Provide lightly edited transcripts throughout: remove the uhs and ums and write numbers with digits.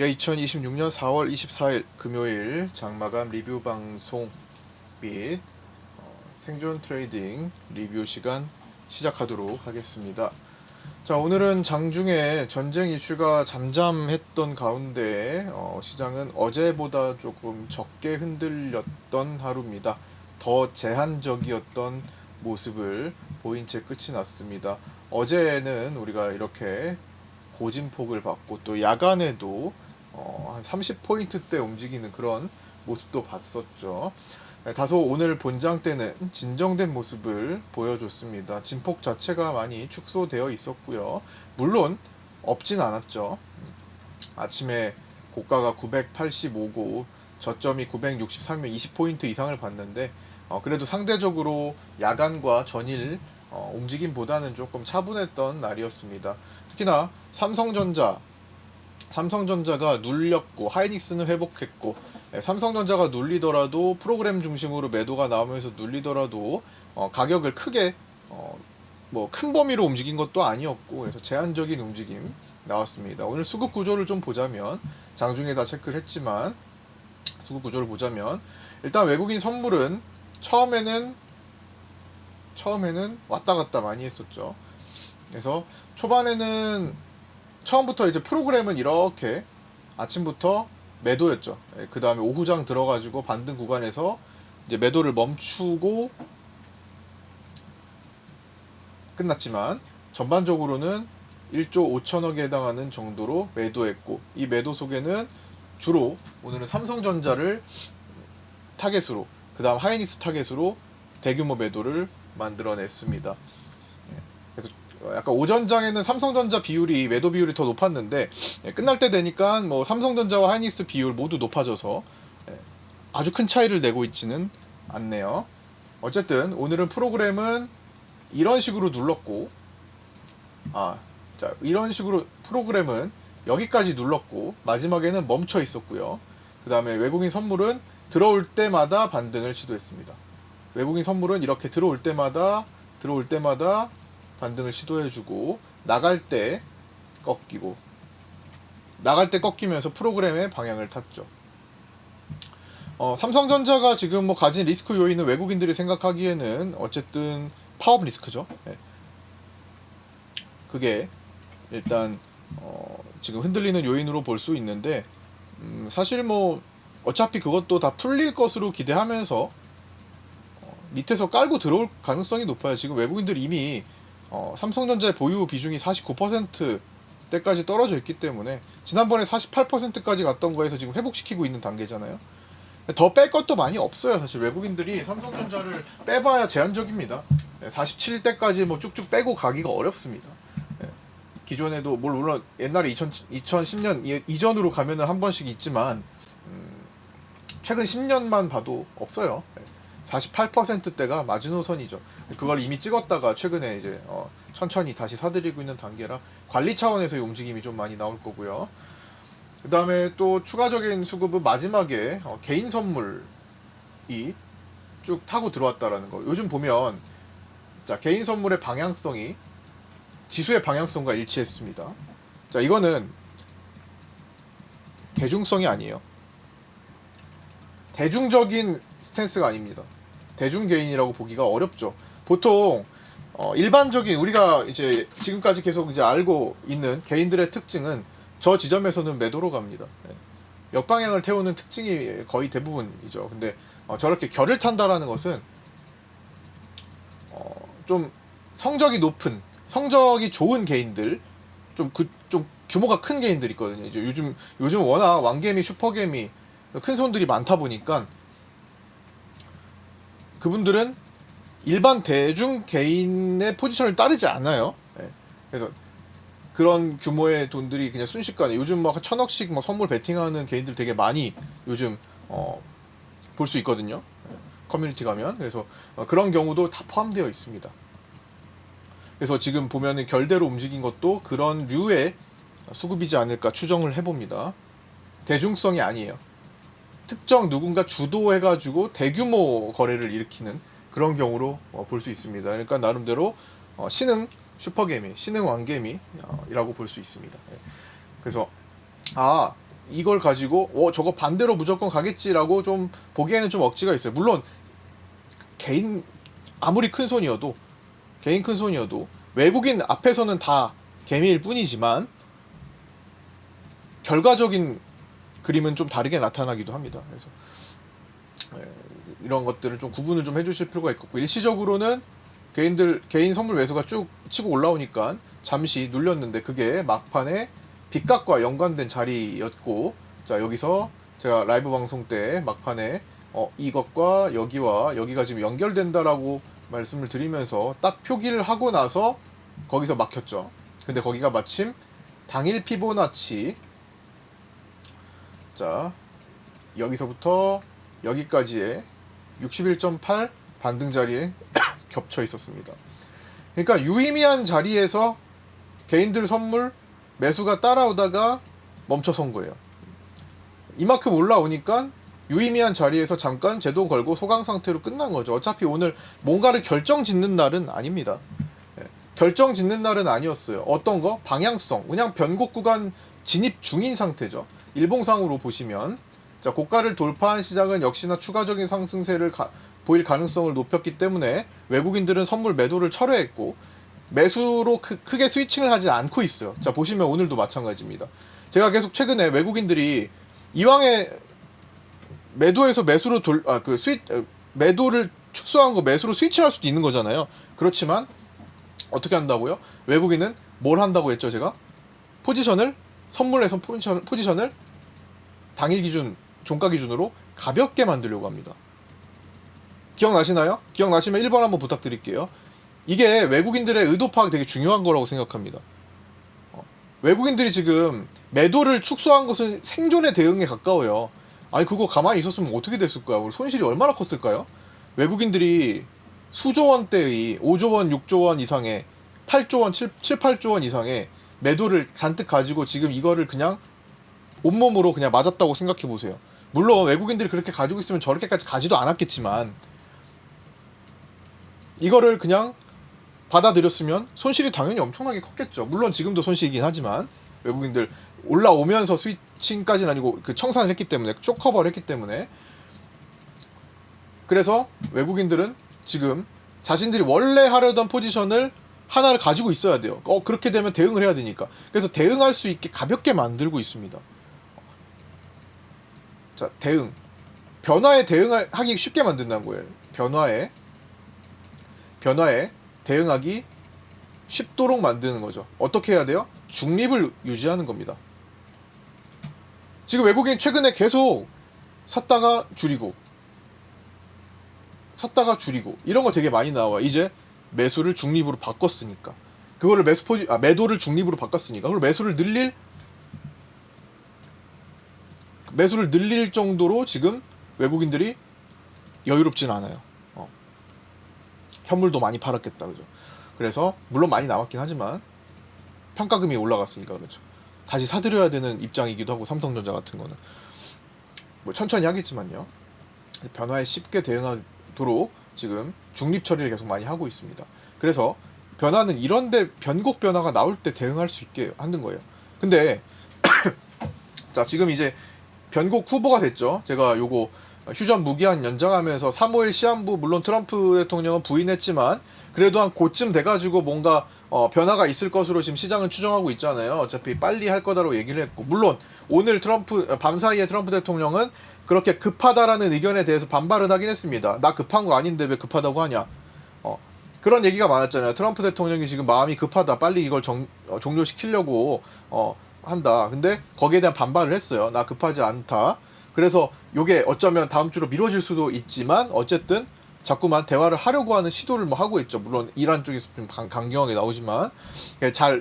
2026년 4월 24일 금요일 장마감 리뷰 방송 및 생존 트레이딩 리뷰 시간 시작하도록 하겠습니다. 자, 오늘은 장중에 전쟁 이슈가 잠잠했던 가운데 시장은 어제보다 조금 적게 흔들렸던 하루입니다. 더 제한적이었던 모습을 보인 채 끝이 났습니다. 어제는 우리가 이렇게 고진폭을 받고 또 야간에도 한 30포인트대 움직이는 그런 모습도 봤었죠. 다소 오늘 본장 때는 진정된 모습을 보여줬습니다. 진폭 자체가 많이 축소되어 있었고요. 물론 없진 않았죠. 아침에 고가가 985고 저점이 963이면 20포인트 이상을 봤는데 그래도 상대적으로 야간과 전일 움직임보다는 조금 차분했던 날이었습니다. 특히나 삼성전자가 눌렸고 하이닉스는 회복했고 삼성전자가 눌리더라도 프로그램 중심으로 매도가 나오면서 눌리더라도 가격을 크게 뭐 큰 범위로 움직인 것도 아니었고 그래서 제한적인 움직임 나왔습니다. 오늘 수급 구조를 좀 보자면 장중에 다 체크를 했지만 수급 구조를 보자면 일단 외국인 선물은 처음에는 왔다 갔다 많이 했었죠. 그래서 초반에는 처음부터 이제 프로그램은 이렇게 아침부터 매도였죠. 그 다음에 오후장 들어가지고 반등 구간에서 이제 매도를 멈추고 끝났지만 전반적으로는 1조 5천억에 해당하는 정도로 매도했고 이 매도 속에는 주로 오늘은 삼성전자를 타겟으로 그 다음 하이닉스 타겟으로 대규모 매도를 만들어냈습니다. 그래서 약간 오전장에는 삼성전자 비율이 매도 비율이 더 높았는데 끝날 때 되니까 뭐 삼성전자와 하이닉스 비율 모두 높아져서 아주 큰 차이를 내고 있지는 않네요. 어쨌든 오늘은 프로그램은 이런 식으로 눌렀고 자 이런 식으로 프로그램은 여기까지 눌렀고 마지막에는 멈춰 있었고요. 그 다음에 외국인 선물은 들어올 때마다 반등을 시도했습니다. 외국인 선물은 이렇게 들어올 때마다 반등을 시도해주고 나갈 때 꺾이면서 프로그램의 방향을 탔죠. 삼성전자가 지금 뭐 가진 리스크 요인은 외국인들이 생각하기에는 어쨌든 파업 리스크죠. 네. 그게 일단 지금 흔들리는 요인으로 볼 수 있는데 사실 뭐 어차피 그것도 다 풀릴 것으로 기대하면서 밑에서 깔고 들어올 가능성이 높아요. 지금 외국인들이 이미 삼성전자의 보유 비중이 49%대까지 떨어져 있기 때문에 지난번에 48%까지 갔던 거에서 지금 회복시키고 있는 단계잖아요. 더 뺄 것도 많이 없어요. 사실 외국인들이 삼성전자를 빼봐야 제한적입니다. 47대까지 뭐 쭉쭉 빼고 가기가 어렵습니다. 기존에도 물론 옛날에 2010년 이전으로 가면은 한 번씩 있지만 최근 10년만 봐도 없어요. 48%대가 마지노선이죠. 그걸 이미 찍었다가 최근에 이제 천천히 다시 사들이고 있는 단계라 관리 차원에서의 움직임이 좀 많이 나올 거고요. 그 다음에 또 추가적인 수급은 마지막에 개인 선물이 쭉 타고 들어왔다라는 거. 요즘 보면 자 개인 선물의 방향성이 지수의 방향성과 일치했습니다. 자 이거는 대중성이 아니에요. 대중적인 스탠스가 아닙니다. 대중 개인이라고 보기가 어렵죠. 보통 일반적인 우리가 이제 지금까지 계속 이제 알고 있는 개인들의 특징은 저 지점에서는 매도로 갑니다. 역방향을 태우는 특징이 거의 대부분이죠. 근데 저렇게 결을 탄다라는 것은 좀 성적이 좋은 개인들, 좀 규모가 큰 개인들 있거든요. 이제 요즘 워낙 왕개미, 슈퍼개미 큰 손들이 많다 보니까 그분들은 일반 대중 개인의 포지션을 따르지 않아요. 그래서 그런 규모의 돈들이 그냥 순식간에 요즘 막 1,000억씩 막 선물 베팅하는 개인들 되게 많이 요즘 볼 수 있거든요. 커뮤니티 가면 그래서 그런 경우도 다 포함되어 있습니다. 그래서 지금 보면은 결대로 움직인 것도 그런 류의 수급이지 않을까 추정을 해봅니다. 대중성이 아니에요. 특정 누군가 주도해가지고 대규모 거래를 일으키는 그런 경우로 볼 수 있습니다. 그러니까 나름대로 신흥 슈퍼개미, 신흥 왕개미라고 볼 수 있습니다. 그래서 이걸 가지고 저거 반대로 무조건 가겠지라고 좀 보기에는 좀 억지가 있어요. 물론 개인 아무리 큰 손이어도 개인 큰 손이어도 외국인 앞에서는 다 개미일 뿐이지만 결과적인 그림은 좀 다르게 나타나기도 합니다. 그래서 이런 것들을 좀 구분을 좀 해주실 필요가 있고, 일시적으로는 개인 선물 매수가 쭉 치고 올라오니까 잠시 눌렸는데 그게 막판에 빚값과 연관된 자리였고, 자 여기서 제가 라이브 방송 때 막판에 이것과 여기와 여기가 지금 연결된다라고 말씀을 드리면서 딱 표기를 하고 나서 거기서 막혔죠. 근데 거기가 마침 당일 피보나치, 자 여기서부터 여기까지의 61.8 반등 자리에 겹쳐 있었습니다. 그러니까 유의미한 자리에서 개인들 선물 매수가 따라오다가 멈춰선 거예요. 이만큼 올라오니까 유의미한 자리에서 잠깐 제도 걸고 소강 상태로 끝난 거죠. 어차피 오늘 뭔가를 결정 짓는 날은 아닙니다. 결정 짓는 날은 아니었어요. 어떤 거? 방향성. 그냥 변곡 구간 진입 중인 상태죠. 일봉상으로 보시면, 자 고가를 돌파한 시장은 역시나 추가적인 상승세를 보일 가능성을 높였기 때문에 외국인들은 선물 매도를 철회했고 매수로 크게 스위칭을 하지 않고 있어요. 자 보시면 오늘도 마찬가지입니다. 제가 계속 최근에 외국인들이 이왕에 매도에서 매수로 매도를 축소한 거 매수로 스위치할 수도 있는 거잖아요. 그렇지만 어떻게 한다고요? 외국인은 뭘 한다고 했죠? 제가 포지션을 선물에서 포지션을 당일 기준 종가 기준으로 가볍게 만들려고 합니다. 기억나시나요? 기억나시면 1번 한번 부탁드릴게요. 이게 외국인들의 의도 파악 되게 중요한 거라고 생각합니다. 외국인들이 지금 매도를 축소한 것은 생존의 대응에 가까워요. 아니 그거 가만히 있었으면 어떻게 됐을까요? 우리 손실이 얼마나 컸을까요? 외국인들이 수조 원대의 5조 원, 6조 원 이상의 8조 원, 7, 8조 원 이상의 매도를 잔뜩 가지고 지금 이거를 그냥 온몸으로 그냥 맞았다고 생각해 보세요. 물론 외국인들이 그렇게 가지고 있으면 저렇게까지 가지도 않았겠지만 이거를 그냥 받아들였으면 손실이 당연히 엄청나게 컸겠죠. 물론 지금도 손실이긴 하지만 외국인들 올라오면서 스위칭까지는 아니고 그 청산을 했기 때문에 쇼커버를 했기 때문에, 그래서 외국인들은 지금 자신들이 원래 하려던 포지션을 하나를 가지고 있어야 돼요. 그렇게 되면 대응을 해야 되니까. 그래서 대응할 수 있게 가볍게 만들고 있습니다. 자, 대응. 변화에 대응하기 쉽게 만든다는 거예요. 변화에 대응하기 쉽도록 만드는 거죠. 어떻게 해야 돼요? 중립을 유지하는 겁니다. 지금 외국인 최근에 계속 샀다가 줄이고 이런 거 되게 많이 나와. 이제 매수를 중립으로 바꿨으니까. 그거를 매도를 중립으로 바꿨으니까. 그걸 매수를 늘릴 정도로 지금 외국인들이 여유롭진 않아요. 현물도 많이 팔았겠다, 그죠? 그래서 물론 많이 남았긴 하지만 평가금이 올라갔으니까 그렇죠. 다시 사들여야 되는 입장이기도 하고, 삼성전자 같은 거는 뭐 천천히 하겠지만요. 변화에 쉽게 대응하도록 지금 중립 처리를 계속 많이 하고 있습니다. 그래서 변화는 이런데 변곡 변화가 나올 때 대응할 수 있게 하는 거예요. 근데 자 지금 이제 변곡 후보가 됐죠. 제가 요거 휴전 무기한 연장하면서 3.5일 시한부, 물론 트럼프 대통령은 부인했지만 그래도 한 그쯤 돼가지고 뭔가 변화가 있을 것으로 지금 시장은 추정하고 있잖아요. 어차피 빨리 할 거다라고 얘기를 했고, 물론 오늘 밤사이에 트럼프 대통령은 그렇게 급하다라는 의견에 대해서 반발은 하긴 했습니다. 나 급한 거 아닌데 왜 급하다고 하냐. 그런 얘기가 많았잖아요. 트럼프 대통령이 지금 마음이 급하다, 빨리 이걸 종료시키려고 한다. 근데 거기에 대한 반발을 했어요. 나 급하지 않다. 그래서 요게 어쩌면 다음 주로 미뤄질 수도 있지만 어쨌든 자꾸만 대화를 하려고 하는 시도를 뭐 하고 있죠. 물론 이란 쪽에서 좀 강경하게 나오지만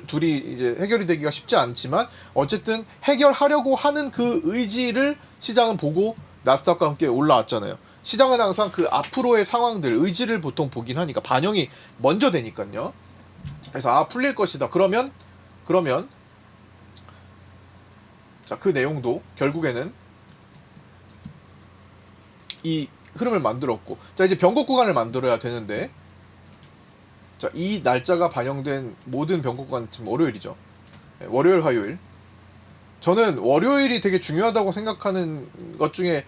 둘이 이제 해결이 되기가 쉽지 않지만 어쨌든 해결하려고 하는 그 의지를 시장은 보고 나스닥과 함께 올라왔잖아요. 시장은 항상 그 앞으로의 상황들, 의지를 보통 보긴 하니까 반영이 먼저 되니까요. 그래서 풀릴 것이다. 그러면 자, 그 내용도 결국에는 이 흐름을 만들었고, 자 이제 변곡 구간을 만들어야 되는데, 자 이 날짜가 반영된 모든 변곡 구간 지금 월요일이죠. 월요일 화요일 저는 월요일이 되게 중요하다고 생각하는 것 중에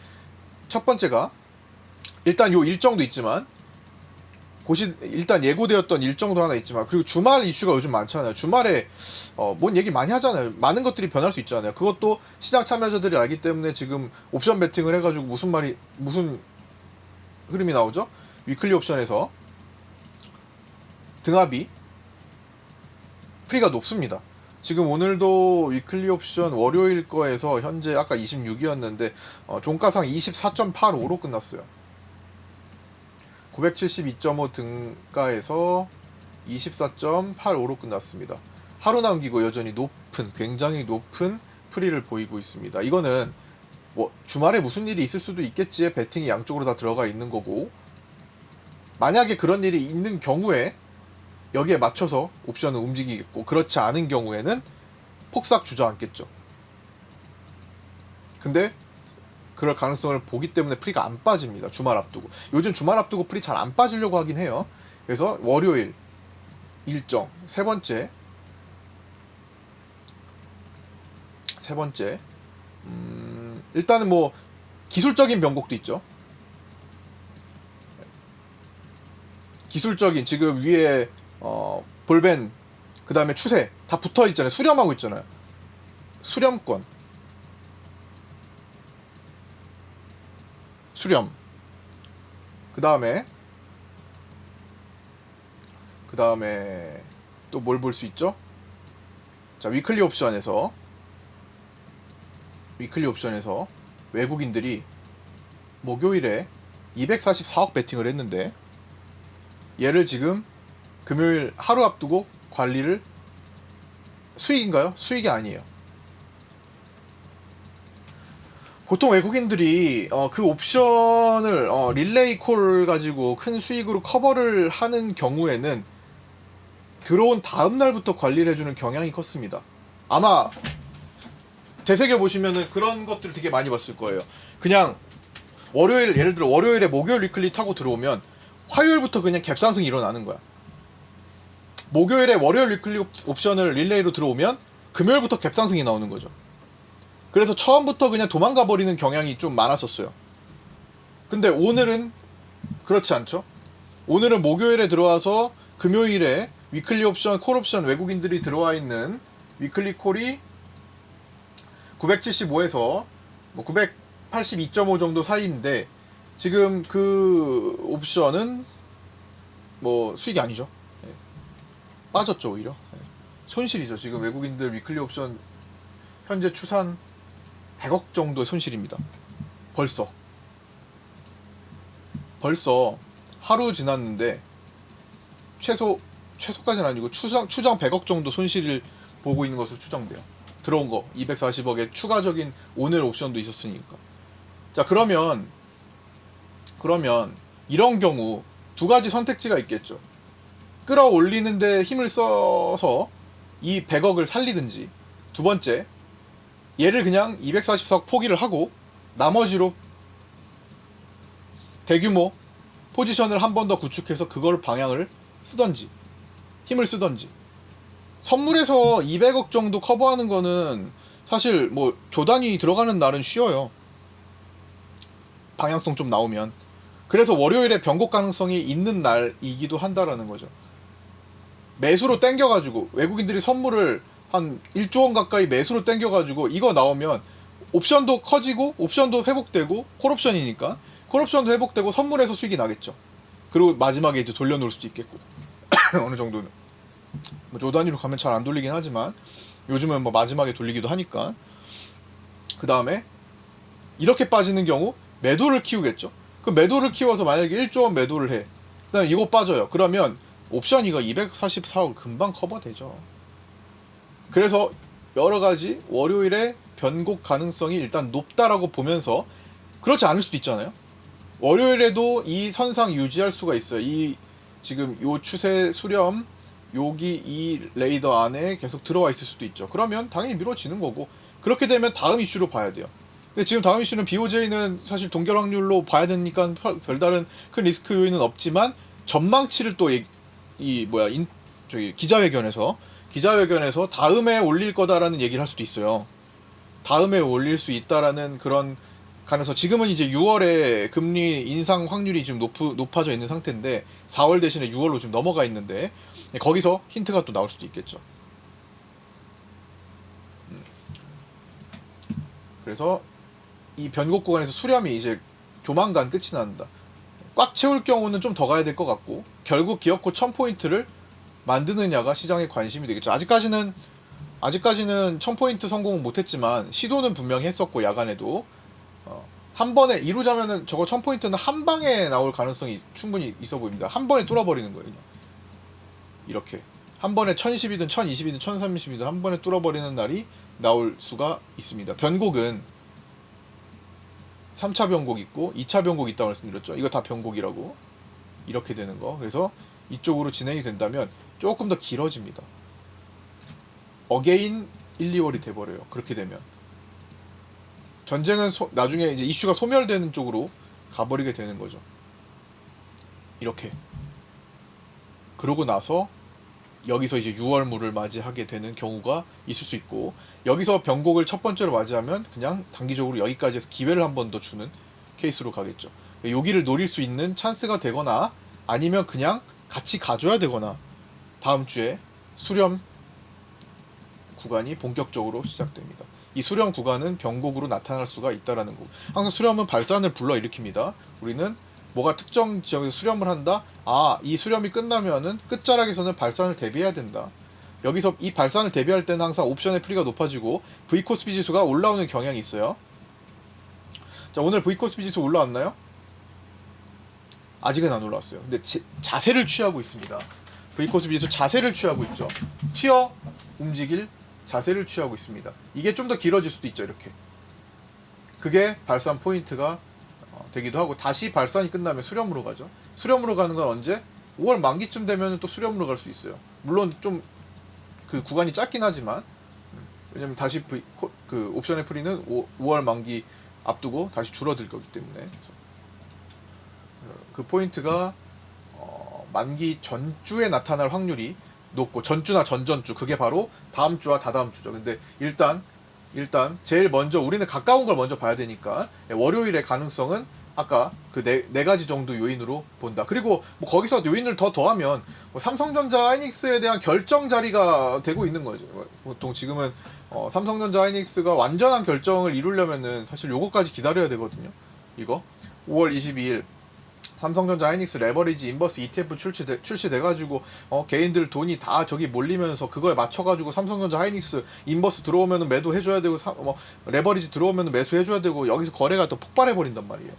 첫 번째가 일단 요 일정도 있지만 일단 예고되었던 일정도 하나 있지만 그리고 주말 이슈가 요즘 많잖아요. 주말에 뭔 얘기 많이 하잖아요. 많은 것들이 변할 수 있잖아요. 그것도 시장 참여자들이 알기 때문에 지금 옵션 베팅을 해가지고 무슨 흐름이 나오죠? 위클리 옵션에서 등합이 프리가 높습니다. 지금 오늘도 위클리 옵션 월요일 거에서 현재 아까 26이었는데 종가상 24.85로 끝났어요. 972.5 등가에서 24.85로 끝났습니다. 하루 남기고 여전히 굉장히 높은 프리를 보이고 있습니다. 이거는 뭐 주말에 무슨 일이 있을 수도 있겠지에 베팅이 양쪽으로 다 들어가 있는 거고, 만약에 그런 일이 있는 경우에 여기에 맞춰서 옵션은 움직이겠고, 그렇지 않은 경우에는 폭삭 주저앉겠죠. 근데 그럴 가능성을 보기 때문에 프리가 안 빠집니다. 주말 앞두고. 요즘 주말 앞두고 프리 잘 안 빠지려고 하긴 해요. 그래서 월요일 일정 세 번째 일단은 뭐 기술적인 변곡도 있죠. 기술적인 지금 위에 볼벤 그 다음에 추세 다 붙어 있잖아요. 수렴하고 있잖아요. 수렴권 수렴 그 다음에 또 뭘 볼 수 있죠? 자, 위클리 옵션에서 외국인들이 목요일에 244억 베팅을 했는데 얘를 지금 금요일 하루 앞두고 관리를 수익인가요? 수익이 아니에요. 보통 외국인들이 그 옵션을 릴레이 콜 가지고 큰 수익으로 커버를 하는 경우에는 들어온 다음 날부터 관리를 해주는 경향이 컸습니다. 아마 되새겨 보시면은 그런 것들 되게 많이 봤을 거예요. 그냥 예를 들어 월요일에 목요일 위클리 타고 들어오면 화요일부터 그냥 갭상승이 일어나는 거야. 목요일에 월요일 위클리 옵션을 릴레이로 들어오면 금요일부터 갭상승이 나오는 거죠. 그래서 처음부터 그냥 도망가 버리는 경향이 좀 많았었어요. 근데 오늘은 그렇지 않죠. 오늘은 목요일에 들어와서 금요일에 위클리 옵션, 콜 옵션 외국인들이 들어와 있는 위클리 콜이 975에서 982.5 정도 사이인데 지금 그 옵션은 뭐 수익이 아니죠. 빠졌죠 오히려. 손실이죠. 지금 외국인들 위클리 옵션 현재 추산 100억 정도의 손실입니다. 벌써 하루 지났는데 최소까지는 아니고 추정 100억 정도 손실을 보고 있는 것으로 추정돼요. 들어온 거 240억에 추가적인 오늘 옵션도 있었으니까. 자, 그러면 이런 경우 두 가지 선택지가 있겠죠. 끌어올리는데 힘을 써서 이 100억을 살리든지, 두 번째 얘를 그냥 244억 포기를 하고 나머지로 대규모 포지션을 한 번 더 구축해서 그걸 방향을 쓰던지 힘을 쓰던지. 선물에서 200억 정도 커버하는 거는 사실 뭐 조단이 들어가는 날은 쉬워요. 방향성 좀 나오면. 그래서 월요일에 변곡 가능성이 있는 날이기도 한다라는 거죠. 매수로 땡겨가지고 외국인들이 선물을 한 1조 원 가까이 매수로 땡겨가지고 이거 나오면 옵션도 커지고 옵션도 회복되고 콜옵션이니까 콜옵션도 회복되고 선물에서 수익이 나겠죠. 그리고 마지막에 이제 돌려놓을 수도 있겠고 어느 정도는 뭐 조 단위로 가면 잘 안 돌리긴 하지만 요즘은 뭐 마지막에 돌리기도 하니까. 그 다음에 이렇게 빠지는 경우 매도를 키우겠죠. 그 매도를 키워서 만약에 1조 원 매도를 해. 그 다음에 이거 빠져요. 그러면 옵션 이거 244억 금방 커버되죠. 그래서 여러가지 월요일에 변곡 가능성이 일단 높다라고 보면서, 그렇지 않을 수도 있잖아요. 월요일에도 이 선상 유지할 수가 있어요. 이 지금 요 추세 수렴 여기 이 레이더 안에 계속 들어와 있을 수도 있죠. 그러면 당연히 미뤄지는 거고, 그렇게 되면 다음 이슈로 봐야 돼요. 근데 지금 다음 이슈는 BOJ는 사실 동결 확률로 봐야 되니까 별다른 큰 리스크 요인은 없지만 전망치를 또 기자회견에서 다음에 올릴 거다라는 얘기를 할 수도 있어요. 다음에 올릴 수 있다라는 그런 가능성. 지금은 이제 6월에 금리 인상 확률이 지금 높아져 있는 상태인데 4월 대신에 6월로 좀 넘어가 있는데 거기서 힌트가 또 나올 수도 있겠죠. 그래서 이 변곡 구간에서 수렴이 이제 조만간 끝이 난다. 꽉 채울 경우는 좀 더 가야 될 것 같고 결국 기어코 1000포인트를 만드느냐가 시장의 관심이 되겠죠. 아직까지는 1000포인트 성공은 못했지만 시도는 분명히 했었고 야간에도 한 번에 이루자면은 저거 1000포인트는 한 방에 나올 가능성이 충분히 있어 보입니다. 한 번에 뚫어버리는 거예요. 그냥. 이렇게 한 번에 1010이든 1020이든 1030이든 한 번에 뚫어버리는 날이 나올 수가 있습니다. 변곡은 3차 변곡 있고 2차 변곡 있다고 말씀드렸죠. 이거 다 변곡이라고. 이렇게 되는 거. 그래서 이쪽으로 진행이 된다면 조금 더 길어집니다. 어게인 1, 2월이 돼버려요. 그렇게 되면 전쟁은 나중에 이제 이슈가 소멸되는 쪽으로 가버리게 되는 거죠. 이렇게. 그러고 나서 여기서 이제 6월물을 맞이하게 되는 경우가 있을 수 있고 여기서 변곡을 첫 번째로 맞이하면 그냥 단기적으로 여기까지 해서 기회를 한 번 더 주는 케이스로 가겠죠. 여기를 노릴 수 있는 찬스가 되거나 아니면 그냥 같이 가줘야 되거나 다음 주에 수렴 구간이 본격적으로 시작됩니다. 이 수렴 구간은 변곡으로 나타날 수가 있다라는 거. 항상 수렴은 발산을 불러일으킵니다. 우리는 뭐가 특정 지역에서 수렴을 한다? 아, 이 수렴이 끝나면은 끝자락에서는 발산을 대비해야 된다. 여기서 이 발산을 대비할 때는 항상 옵션의 프리가 높아지고 V코스피 지수가 올라오는 경향이 있어요. 자, 오늘 V코스피 지수 올라왔나요? 아직은 안 올라왔어요. 근데 자세를 취하고 있습니다. V코스피 지수 자세를 취하고 있죠. 튀어 움직일 자세를 취하고 있습니다. 이게 좀 더 길어질 수도 있죠. 이렇게. 그게 발산 포인트가 되기도 하고 다시 발산이 끝나면 수렴으로 가죠. 수렴으로 가는 건 언제? 5월 만기쯤 되면 또 수렴으로 갈 수 있어요. 물론 좀 그 구간이 짧긴 하지만 왜냐면 다시 그 옵션의 프리는 5월 만기 앞두고 다시 줄어들 거기 때문에 그래서 그 포인트가 만기 전주에 나타날 확률이 높고 전주나 전전주 그게 바로 다음 주와 다다음 주죠. 근데 일단 제일 먼저 우리는 가까운 걸 먼저 봐야 되니까 월요일의 가능성은 아까 그 네 가지 정도 요인으로 본다. 그리고 뭐 거기서 요인을 더하면 뭐 삼성전자 하이닉스에 대한 결정 자리가 되고 있는 거죠. 보통 지금은 삼성전자 하이닉스가 완전한 결정을 이루려면은 사실 요거까지 기다려야 되거든요. 이거 5월 22일 삼성전자 하이닉스 레버리지 인버스 ETF 출시돼가지고 개인들 돈이 다 저기 몰리면서 그거에 맞춰가지고 삼성전자 하이닉스 인버스 들어오면은 매도해줘야 되고 레버리지 들어오면은 매수해줘야 되고 여기서 거래가 또 폭발해버린단 말이에요.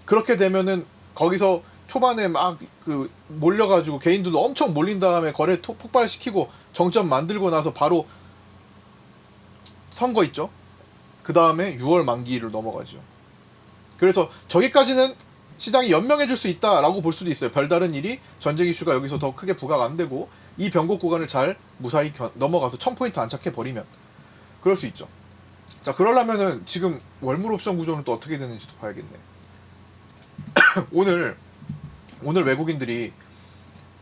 그렇게 되면은 거기서 초반에 막 그 몰려가지고 개인들도 엄청 몰린 다음에 거래 폭발시키고 정점 만들고 나서 바로 선거 있죠. 그 다음에 6월 만기를 넘어가죠. 그래서 저기까지는 시장이 연명해줄 수 있다라고 볼 수도 있어요. 별다른 일이 전쟁 이슈가 여기서 더 크게 부각가 안 되고 이 변곡 구간을 잘 무사히 넘어가서 1000포인트 안착해 버리면 그럴 수 있죠. 자, 그러려면은 지금 월물 옵션 구조는 또 어떻게 되는지도 봐야겠네. 오늘 외국인들이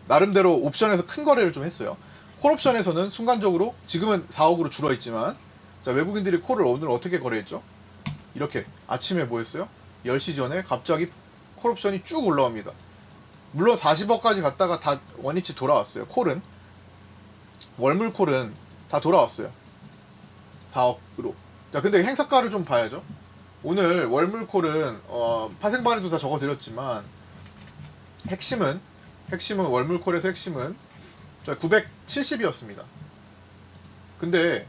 나름대로 옵션에서 큰 거래를 좀 했어요. 콜 옵션에서는 순간적으로 지금은 4억으로 줄어 있지만 자, 외국인들이 콜을 오늘 어떻게 거래했죠? 이렇게 아침에 뭐 했어요? 10시 전에 갑자기 콜 옵션이 쭉 올라옵니다. 물론 40억까지 갔다가 다 원위치 돌아왔어요. 콜은 월물 콜은 다 돌아왔어요. 4억으로. 자, 근데 행사가를 좀 봐야죠. 오늘 월물 콜은 파생반에도 다 적어드렸지만 핵심은 월물 콜에서 핵심은 970이었습니다. 근데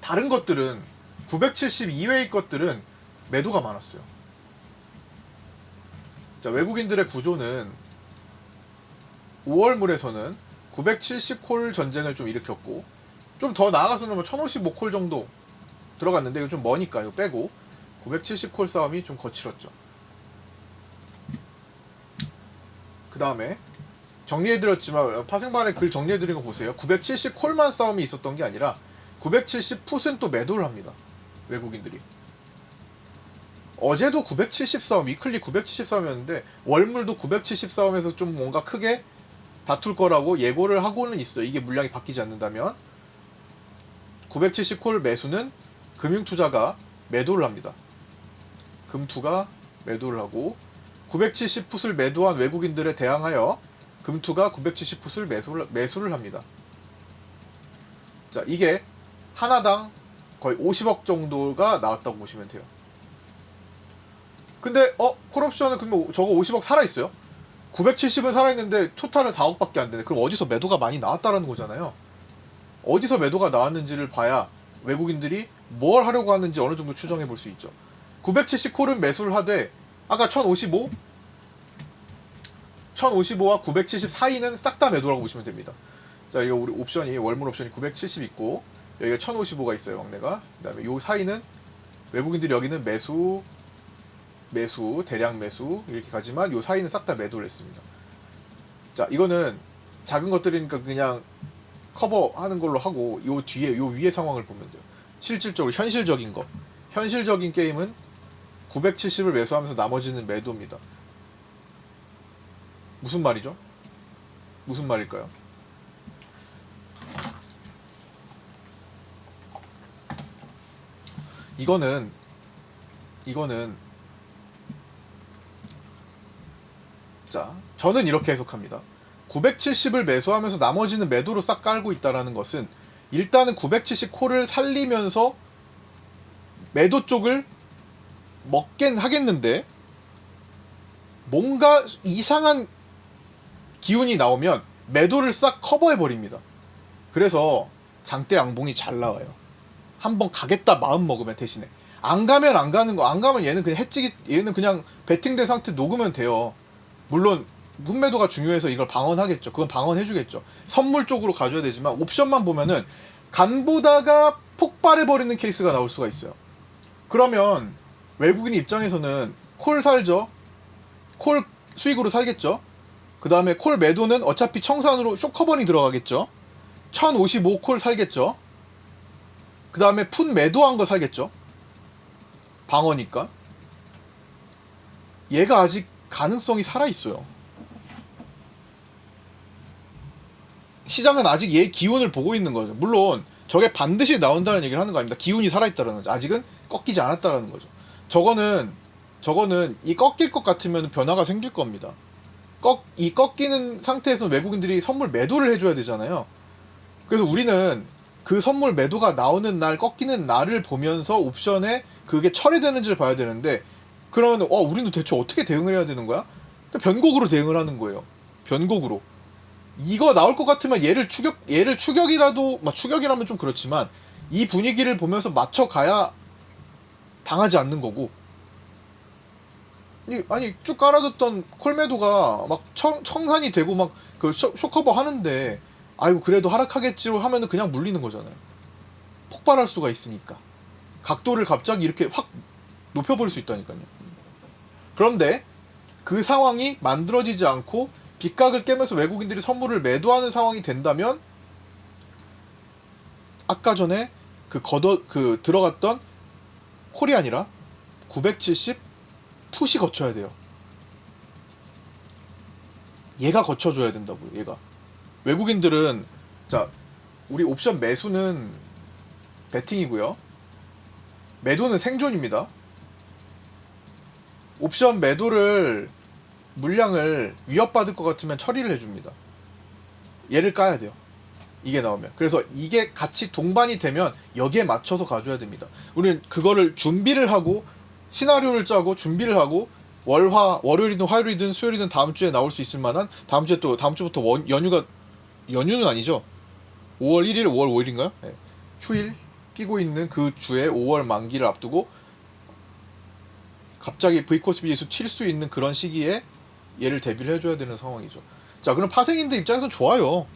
다른 것들은 970 이외의 것들은 매도가 많았어요. 자, 외국인들의 구조는 5월물에서는 970콜 전쟁을 좀 일으켰고 좀 더 나아가서는 뭐 1055콜 정도 들어갔는데 이거 좀 머니까 이거 빼고 970콜 싸움이 좀 거칠었죠. 그 다음에 정리해드렸지만 파생반의 글 정리해드린 거 보세요. 970콜만 싸움이 있었던 게 아니라 970풋은 또 매도를 합니다. 외국인들이. 어제도 970 싸움, 위클리 970 싸움이었는데 월물도 970 싸움에서 좀 뭔가 크게 다툴 거라고 예고를 하고는 있어요. 이게 물량이 바뀌지 않는다면. 970콜 매수는 금융투자가 매도를 합니다. 금투가 매도를 하고 970풋을 매도한 외국인들에 대항하여 금투가 970풋을 매수를 합니다. 자, 이게 하나당 거의 50억 정도가 나왔다고 보시면 돼요. 근데 콜옵션은 그러면 저거 50억 살아있어요? 970은 살아있는데 토탈은 4억밖에 안 되네. 그럼 어디서 매도가 많이 나왔다라는 거잖아요. 어디서 매도가 나왔는지를 봐야 외국인들이 뭘 하려고 하는지 어느 정도 추정해 볼 수 있죠. 970콜은 매수를 하되 아까 1055? 1055와 970 사이는 싹 다 매도라고 보시면 됩니다. 자, 이거 우리 옵션이 월물 옵션이 970 있고 여기가 1055가 있어요, 막내가. 그다음에 요 사이는 외국인들이 여기는 매수, 대량 매수 이렇게 가지만 요 사이는 싹 다 매도를 했습니다. 자, 이거는 작은 것들이니까 그냥 커버하는 걸로 하고 요 뒤에 요 위에 상황을 보면 돼요. 실질적으로 현실적인 거. 현실적인 게임은 970을 매수하면서 나머지는 매도입니다. 무슨 말이죠? 무슨 말일까요? 이거는 자, 저는 이렇게 해석합니다. 970을 매수하면서 나머지는 매도로 싹 깔고 있다라는 것은 일단은 970 콜을 살리면서 매도 쪽을 먹긴 하겠는데 뭔가 이상한 기운이 나오면 매도를 싹 커버해버립니다. 그래서 장대 양봉이 잘 나와요. 한번 가겠다 마음 먹으면 대신에 안 가면 안 가는 거, 안 가면 얘는 그냥 해치기, 얘는 그냥 베팅된 상태 녹으면 돼요. 물론 분매도가 중요해서 이걸 방언하겠죠. 그건 방언해주겠죠. 선물 쪽으로 가져야 되지만 옵션만 보면은 간보다가 폭발해버리는 케이스가 나올 수가 있어요. 그러면 외국인 입장에서는 콜 살죠. 콜 수익으로 살겠죠. 그 다음에 콜 매도는 어차피 청산으로 쇼커버니 들어가겠죠. 1055 콜 살겠죠. 그 다음에 푼 매도한 거 살겠죠. 방어니까. 얘가 아직 가능성이 살아있어요. 시장은 아직 얘 기운을 보고 있는 거죠. 물론 저게 반드시 나온다는 얘기를 하는 거 아닙니다. 기운이 살아있다는 거죠. 아직은 꺾이지 않았다는 거죠. 저거는 이 꺾일 것 같으면 변화가 생길 겁니다. 이 꺾이는 상태에서 외국인들이 선물 매도를 해줘야 되잖아요. 그래서 우리는 그 선물 매도가 나오는 날, 꺾이는 날을 보면서 옵션에 그게 처리되는지를 봐야 되는데, 그러면 우리는 대체 어떻게 대응을 해야 되는 거야? 변곡으로 대응을 하는 거예요. 변곡으로. 이거 나올 것 같으면 얘를 추격이라도, 추격이라면 좀 그렇지만 이 분위기를 보면서 맞춰가야 당하지 않는 거고. 아니 쭉 깔아뒀던 콜매도가 막 청산이 되고 막 그 쇼커버 하는데 아이고 그래도 하락하겠지로 하면은 그냥 물리는 거잖아요. 폭발할 수가 있으니까. 각도를 갑자기 이렇게 확 높여버릴 수 있다니까요. 그런데 그 상황이 만들어지지 않고 빗각을 깨면서 외국인들이 선물을 매도하는 상황이 된다면 아까 전에 들어갔던 콜이 아니라 970 풋이 거쳐야 돼요. 얘가 거쳐줘야 된다고요. 얘가. 외국인들은 자, 우리 옵션 매수는 베팅이고요. 매도는 생존입니다. 옵션 매도를 물량을 위협받을 것 같으면 처리를 해줍니다. 얘를 까야 돼요. 이게 나오면. 그래서 이게 같이 동반이 되면 여기에 맞춰서 가져야 됩니다. 우리는 그거를 준비를 하고 시나리오를 짜고 준비를 하고 월요일이든 화요일이든 수요일이든 다음 주에 나올 수 있을 만한 다음 주부터 연휴는 아니죠. 5월 1일, 5월 5일인가요? 네. 휴일 끼고 있는 그 주에 5월 만기를 앞두고 갑자기 V코스피 지수 튈 수 있는 그런 시기에 얘를 대비를 해줘야 되는 상황이죠. 자, 그럼 파생인들 입장에서는 좋아요.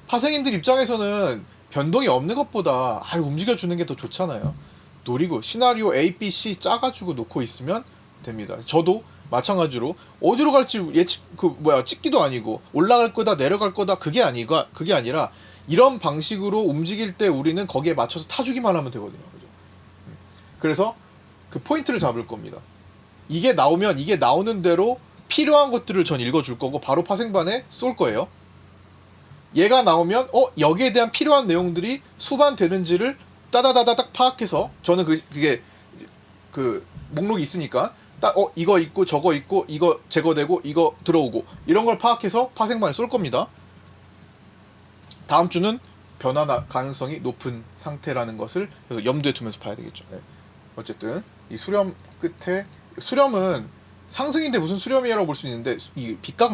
파생인들 입장에서는 변동이 없는 것보다 움직여주는 게 더 좋잖아요. 노리고 시나리오 A, B, C 짜가지고 놓고 있으면 됩니다. 저도 마찬가지로 어디로 갈지 찍기도 아니고 올라갈 거다 내려갈 거다 그게 아니라 이런 방식으로 움직일 때 우리는 거기에 맞춰서 타주기만 하면 되거든요. 그죠? 그래서 그 포인트를 잡을 겁니다. 이게 나오면 이게 나오는 대로 필요한 것들을 전 읽어줄 거고 바로 파생반에 쏠 거예요. 얘가 나오면 여기에 대한 필요한 내용들이 수반되는지를 따다다다닥 파악해서 저는 그게 그 목록이 있으니까 딱 이거 있고 저거 있고 이거 제거되고 이거 들어오고 이런 걸 파악해서 파생만을 쏠 겁니다. 다음 주는 변화 가능성이 높은 상태라는 것을 염두에 두면서 봐야 되겠죠. 네. 어쨌든 이 수렴 끝에 수렴은 상승인데 무슨 수렴이라고 볼 수 있는데 이 빗각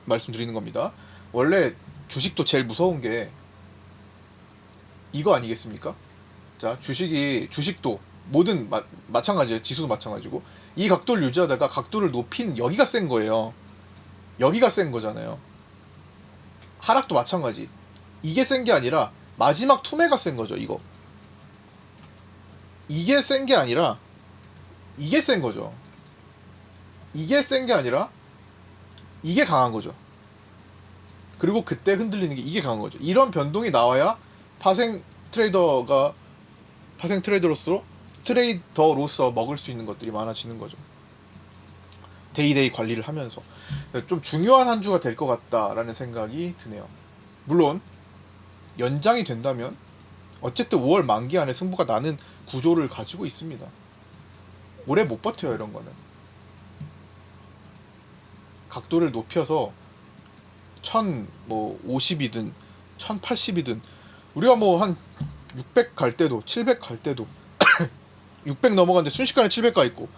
말씀드리는 겁니다. 원래 주식도 제일 무서운 게 이거 아니겠습니까? 자, 주식도 모든 마찬가지예요. 지수도 마찬가지고 이 각도를 유지하다가 각도를 높인 여기가 센 거예요. 여기가 센 거잖아요. 하락도 마찬가지. 이게 센 게 아니라 마지막 투매가 센 거죠. 이게 센 게 아니라 이게 센 거죠. 이게 센 게 아니라 이게 강한 거죠. 그리고 그때 흔들리는 게 이게 강한 거죠. 이런 변동이 나와야 파생 트레이더로서 먹을 수 있는 것들이 많아지는 거죠. 데이데이 관리를 하면서 좀 중요한 한 주가 될 것 같다라는 생각이 드네요. 물론 연장이 된다면 어쨌든 5월 만기 안에 승부가 나는 구조를 가지고 있습니다. 오래 못 버텨요, 이런 거는. 각도를 높여서 1050이든 1080이든 우리가 뭐 한 600 갈 때도 700 갈 때도 600 넘어가는데 순식간에 700 가 있고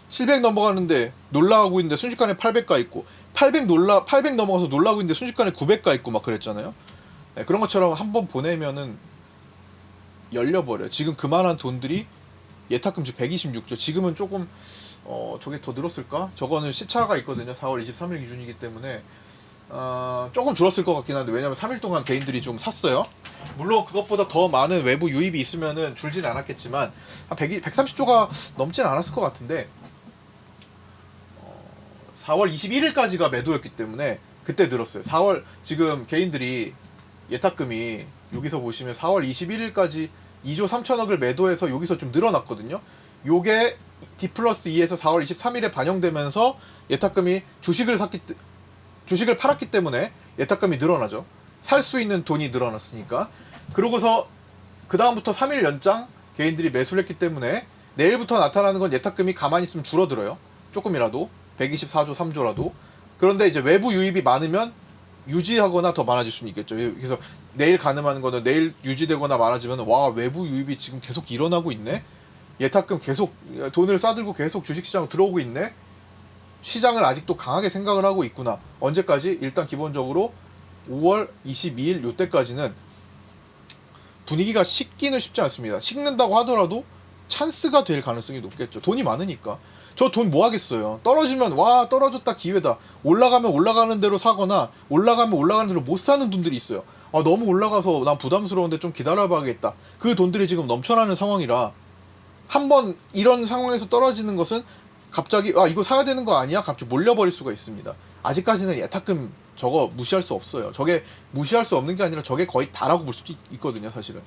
700 넘어가는데 놀라고 있는데 순식간에 800 가 있고 800 넘어가서 놀라고 있는데 순식간에 900 가 있고 막 그랬잖아요. 네, 그런 것처럼 한번 보내면은 열려버려요. 지금 그만한 돈들이 예탁금지 126조. 지금은 조금 저게 더 늘었을까? 저거는 시차가 있거든요. 4월 23일 기준이기 때문에 조금 줄었을 것 같긴 한데 왜냐면 3일 동안 개인들이 좀 샀어요. 물론 그것보다 더 많은 외부 유입이 있으면은 줄진 않았겠지만 한 130조가 넘진 않았을 것 같은데 4월 21일까지가 매도였기 때문에 그때 늘었어요. 4월 지금 개인들이 예탁금이 여기서 보시면 4월 21일까지 2조 3천억을 매도해서 여기서 좀 늘어났거든요. 요게 D+2에서 4월 23일에 반영되면서 예탁금이 주식을 팔았기 때문에 예탁금이 늘어나죠. 살 수 있는 돈이 늘어났으니까. 그러고서 그 다음부터 3일 연장 개인들이 매수를 했기 때문에 내일부터 나타나는 건 예탁금이 가만히 있으면 줄어들어요. 조금이라도 124조 3조라도. 그런데 이제 외부 유입이 많으면 유지하거나 더 많아질 수는 있겠죠. 그래서 내일 가늠하는 거는 내일 유지되거나 많아지면 와 외부 유입이 지금 계속 일어나고 있네. 예탁금 계속 돈을 싸들고 계속 주식시장 들어오고 있네. 시장을 아직도 강하게 생각을 하고 있구나. 언제까지? 일단 기본적으로 5월 22일 요때까지는 분위기가 식기는 쉽지 않습니다. 식는다고 하더라도 찬스가 될 가능성이 높겠죠. 돈이 많으니까. 저 돈 뭐 하겠어요. 떨어지면 와 떨어졌다 기회다. 올라가면 올라가는 대로 사거나 올라가면 올라가는 대로 못 사는 돈들이 있어요. 아 너무 올라가서 난 부담스러운데 좀 기다려봐야겠다. 그 돈들이 지금 넘쳐나는 상황이라 한번 이런 상황에서 떨어지는 것은 갑자기 이거 사야 되는 거 아니야? 갑자기 몰려버릴 수가 있습니다. 아직까지는 예탁금 저거 무시할 수 없어요. 저게 무시할 수 없는 게 아니라 저게 거의 다라고 볼 수도 있거든요. 사실은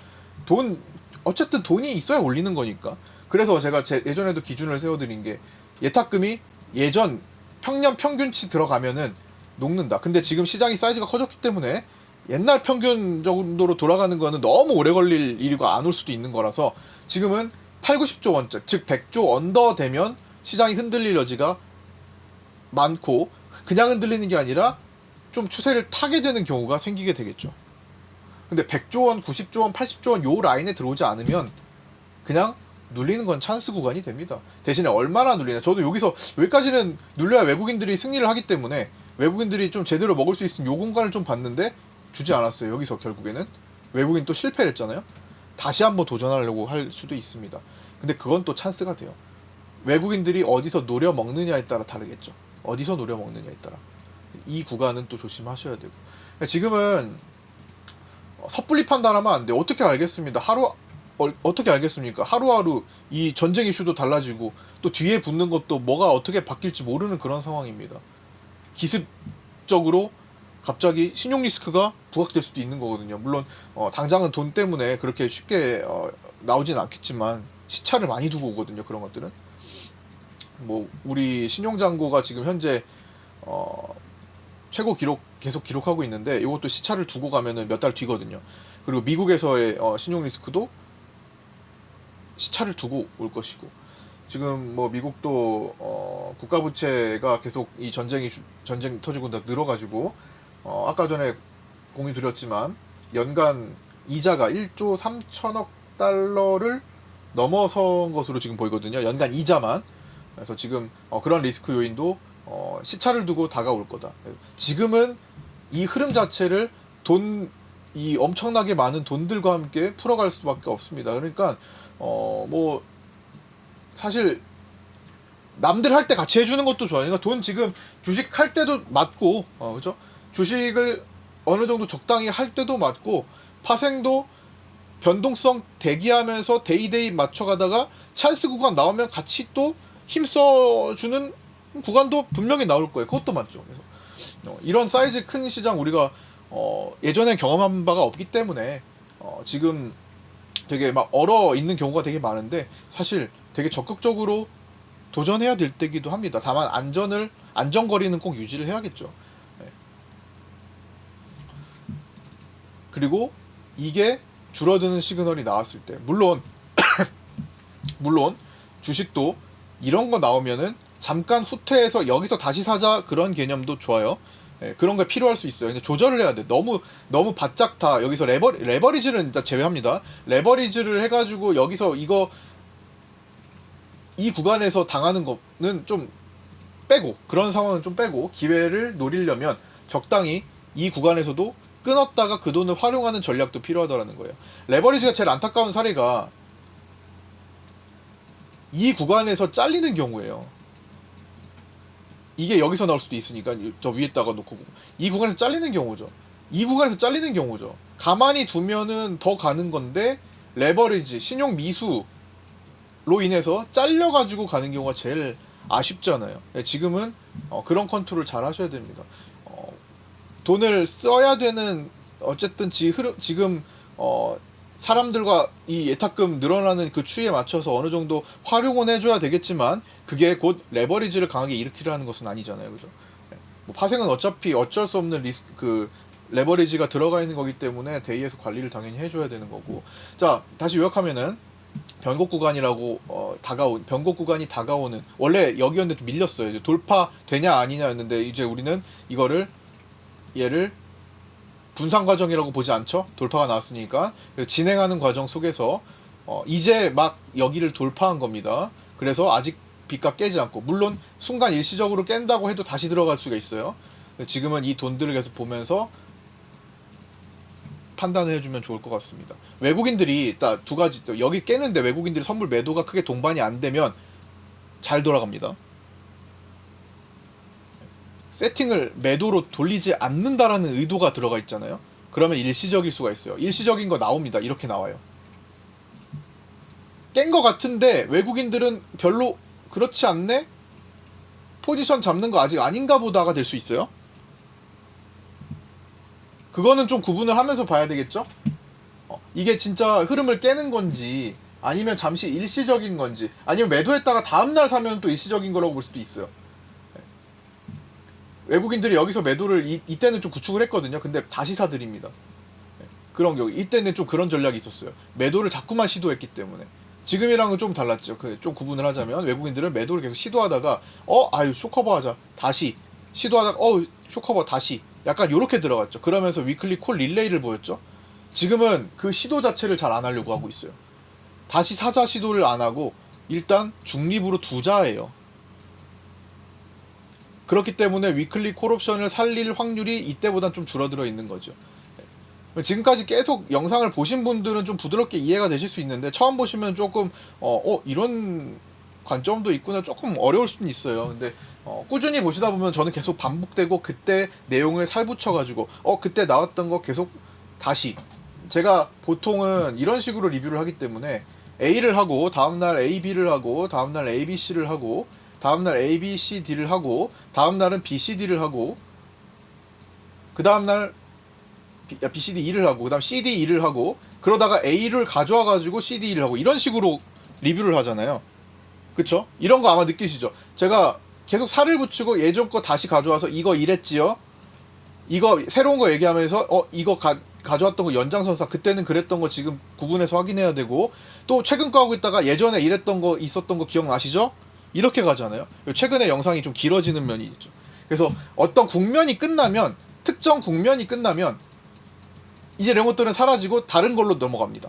어쨌든 돈이 있어야 올리는 거니까. 그래서 제가 예전에도 기준을 세워드린 게 예탁금이 예전 평년 평균치 들어가면은 녹는다. 근데 지금 시장이 사이즈가 커졌기 때문에 옛날 평균 정도로 돌아가는 거는 너무 오래 걸릴 일이고 안 올 수도 있는 거라서 지금은 8, 90조 원짜리 즉 100조 언더 되면 시장이 흔들릴 여지가 많고 그냥 흔들리는 게 아니라 좀 추세를 타게 되는 경우가 생기게 되겠죠. 근데 100조 원, 90조 원, 80조 원 요 라인에 들어오지 않으면 그냥 눌리는 건 찬스 구간이 됩니다. 대신에 얼마나 눌리냐. 저도 여기까지는 눌려야 외국인들이 승리를 하기 때문에 외국인들이 좀 제대로 먹을 수 있는 요 공간을 좀 봤는데 주지 않았어요. 여기서 결국에는 외국인 또 실패를 했잖아요. 다시 한번 도전하려고 할 수도 있습니다. 근데 그건 또 찬스가 돼요. 외국인들이 어디서 노려 먹느냐에 따라 다르겠죠. 어디서 노려 먹느냐에 따라. 이 구간은 또 조심하셔야 되고. 지금은 섣불리 판단하면 안 돼요. 어떻게 알겠습니다. 어떻게 알겠습니까? 하루하루 이 전쟁 이슈도 달라지고 또 뒤에 붙는 것도 뭐가 어떻게 바뀔지 모르는 그런 상황입니다. 기습적으로 갑자기 신용 리스크가 부각될 수도 있는 거거든요. 물론 당장은 돈 때문에 그렇게 쉽게 나오진 않겠지만 시차를 많이 두고 오거든요. 그런 것들은 뭐 우리 신용잔고가 지금 현재 최고 기록 계속 기록하고 있는데 이것도 시차를 두고 가면은 몇 달 뒤거든요. 그리고 미국에서의 신용 리스크도 시차를 두고 올 것이고, 지금 뭐 미국도 국가 부채가 계속 이 전쟁 터지고 늘어가지고 아까 전에 공유 드렸지만 연간 이자가 1조 3천억 달러를 넘어선 것으로 지금 보이거든요. 연간 이자만. 그래서 지금 그런 리스크 요인도 시차를 두고 다가올 거다. 지금은 이 흐름 자체를 이 엄청나게 많은 돈들과 함께 풀어갈 수밖에 없습니다. 그러니까 뭐 사실 남들 할 때 같이 해주는 것도 좋아요. 그러니까 돈 지금 주식 할 때도 맞고, 그죠? 주식을 어느 정도 적당히 할 때도 맞고, 파생도 변동성 대기하면서 데이데이 맞춰가다가 찬스 구간 나오면 같이 또 힘써주는 구간도 분명히 나올 거예요. 그것도 맞죠. 그래서 이런 사이즈 큰 시장 우리가 예전에 경험한 바가 없기 때문에 지금 되게 막 얼어 있는 경우가 되게 많은데, 사실 되게 적극적으로 도전해야 될 때기도 합니다. 다만 안전거리는 꼭 유지를 해야겠죠. 네. 그리고 이게 줄어드는 시그널이 나왔을 때, 물론 주식도 이런 거 나오면은 잠깐 후퇴해서 여기서 다시 사자, 그런 개념도 좋아요. 예, 그런 게 필요할 수 있어요. 근데 조절을 해야 돼. 너무 바짝 다 여기서 레버리지는 일단 제외합니다. 레버리지를 해가지고 여기서 이 구간에서 당하는 거는 좀 빼고, 그런 상황은 좀 빼고, 기회를 노리려면 적당히 이 구간에서도 끊었다가 그 돈을 활용하는 전략도 필요하다라는 거예요. 레버리지가 제일 안타까운 사례가 이 구간에서 잘리는 경우예요. 이게 여기서 나올 수도 있으니까 더 위에다가 놓고, 이 구간에서 잘리는 경우죠. 가만히 두면은 더 가는 건데 레버리지, 신용 미수로 인해서 잘려가지고 가는 경우가 제일 아쉽잖아요. 지금은 그런 컨트롤 잘 하셔야 됩니다. 돈을 써야 되는, 어쨌든 지금 사람들과 이 예탁금 늘어나는 그 추이에 맞춰서 어느 정도 활용은 해줘야 되겠지만, 그게 곧 레버리지를 강하게 일으키라는 것은 아니잖아요. 그죠? 뭐 파생은 어차피 어쩔 수 없는 레버리지가 들어가 있는 거기 때문에 데이에서 관리를 당연히 해줘야 되는 거고. 자, 다시 요약하면은 변곡 구간이라고 변곡 구간이 다가오는, 원래 여기였는데 밀렸어요. 돌파 되냐 아니냐였는데, 이제 우리는 얘를 분산 과정이라고 보지 않죠. 돌파가 나왔으니까. 진행하는 과정 속에서 이제 막 여기를 돌파한 겁니다. 그래서 아직 빚값 깨지 않고, 물론 순간 일시적으로 깬다고 해도 다시 들어갈 수가 있어요. 지금은 이 돈들을 계속 보면서 판단을 해주면 좋을 것 같습니다. 외국인들이 딱 두 가지, 또 여기 깨는데 외국인들이 선물 매도가 크게 동반이 안 되면 잘 돌아갑니다. 세팅을 매도로 돌리지 않는다라는 의도가 들어가 있잖아요. 그러면 일시적일 수가 있어요. 일시적인 거 나옵니다. 이렇게 나와요. 깬 거 같은데 외국인들은 별로 그렇지 않네? 포지션 잡는 거 아직 아닌가 보다가 될 수 있어요. 그거는 좀 구분을 하면서 봐야 되겠죠? 이게 진짜 흐름을 깨는 건지, 아니면 잠시 일시적인 건지, 아니면 매도했다가 다음날 사면 또 일시적인 거라고 볼 수도 있어요. 외국인들이 여기서 매도를 이때는 좀 구축을 했거든요. 근데 다시 사들입니다. 그런 경우, 이때는 좀 그런 전략이 있었어요. 매도를 자꾸만 시도했기 때문에. 지금이랑은 좀 달랐죠. 좀 구분을 하자면 외국인들은 매도를 계속 시도하다가 아유 쇼커버 하자, 다시 시도하다가 쇼커버 다시, 약간 요렇게 들어갔죠. 그러면서 위클리 콜 릴레이를 보였죠. 지금은 그 시도 자체를 잘 안 하려고 하고 있어요. 다시 사자 시도를 안 하고 일단 중립으로 두자예요. 그렇기 때문에 위클리 콜옵션을 살릴 확률이 이때보단 좀 줄어들어 있는 거죠. 지금까지 계속 영상을 보신 분들은 좀 부드럽게 이해가 되실 수 있는데, 처음 보시면 조금 이런 관점도 있구나, 조금 어려울 수는 있어요. 근데 꾸준히 보시다 보면 저는 계속 반복되고, 그때 내용을 살붙여가지고 그때 나왔던 거 계속 다시, 제가 보통은 이런 식으로 리뷰를 하기 때문에 A를 하고 다음날 A, B를 하고 다음날 A, B, C를 하고 다음날 A, B, C, D를 하고 다음날은 B, C, D를 하고 그 다음날 B, C, D, E를 하고 그 다음 C, D, E를 하고, 그러다가 A를 가져와가지고 C, D, E를 하고, 이런 식으로 리뷰를 하잖아요. 그쵸? 이런 거 아마 느끼시죠? 제가 계속 살을 붙이고 예전 거 다시 가져와서 이거 이랬지요? 이거 새로운 거 얘기하면서 이거 가져왔던 거 연장선상 그때는 그랬던 거 지금 구분해서 확인해야 되고, 또 최근 거 하고 있다가 예전에 이랬던 거 있었던 거 기억나시죠? 이렇게 가잖아요. 최근에 영상이 좀 길어지는 면이 있죠. 그래서 어떤 국면이 끝나면, 특정 국면이 끝나면 이제 이런 것들은 사라지고 다른 걸로 넘어갑니다.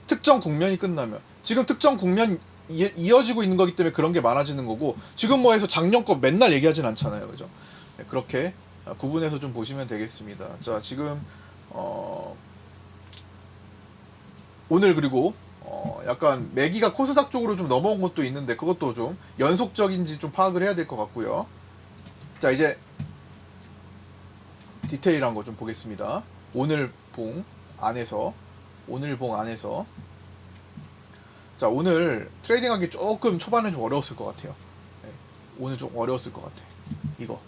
특정 국면이 끝나면. 지금 특정 국면 이어지고 있는 거기 때문에 그런 게 많아지는 거고, 지금 뭐 해서 작년 거 맨날 얘기하진 않잖아요. 그죠? 네, 그렇게 구분해서 좀 보시면 되겠습니다. 자, 지금 오늘 그리고 약간 매기가 코스닥 쪽으로 좀 넘어온 것도 있는데, 그것도 좀 연속적인지 좀 파악을 해야 될 것 같고요. 자, 이제 디테일한 거 좀 보겠습니다. 오늘 봉 안에서 자, 오늘 트레이딩하기 조금 초반에 좀 어려웠을 것 같아요. 네, 오늘 좀 어려웠을 것 같아. 이거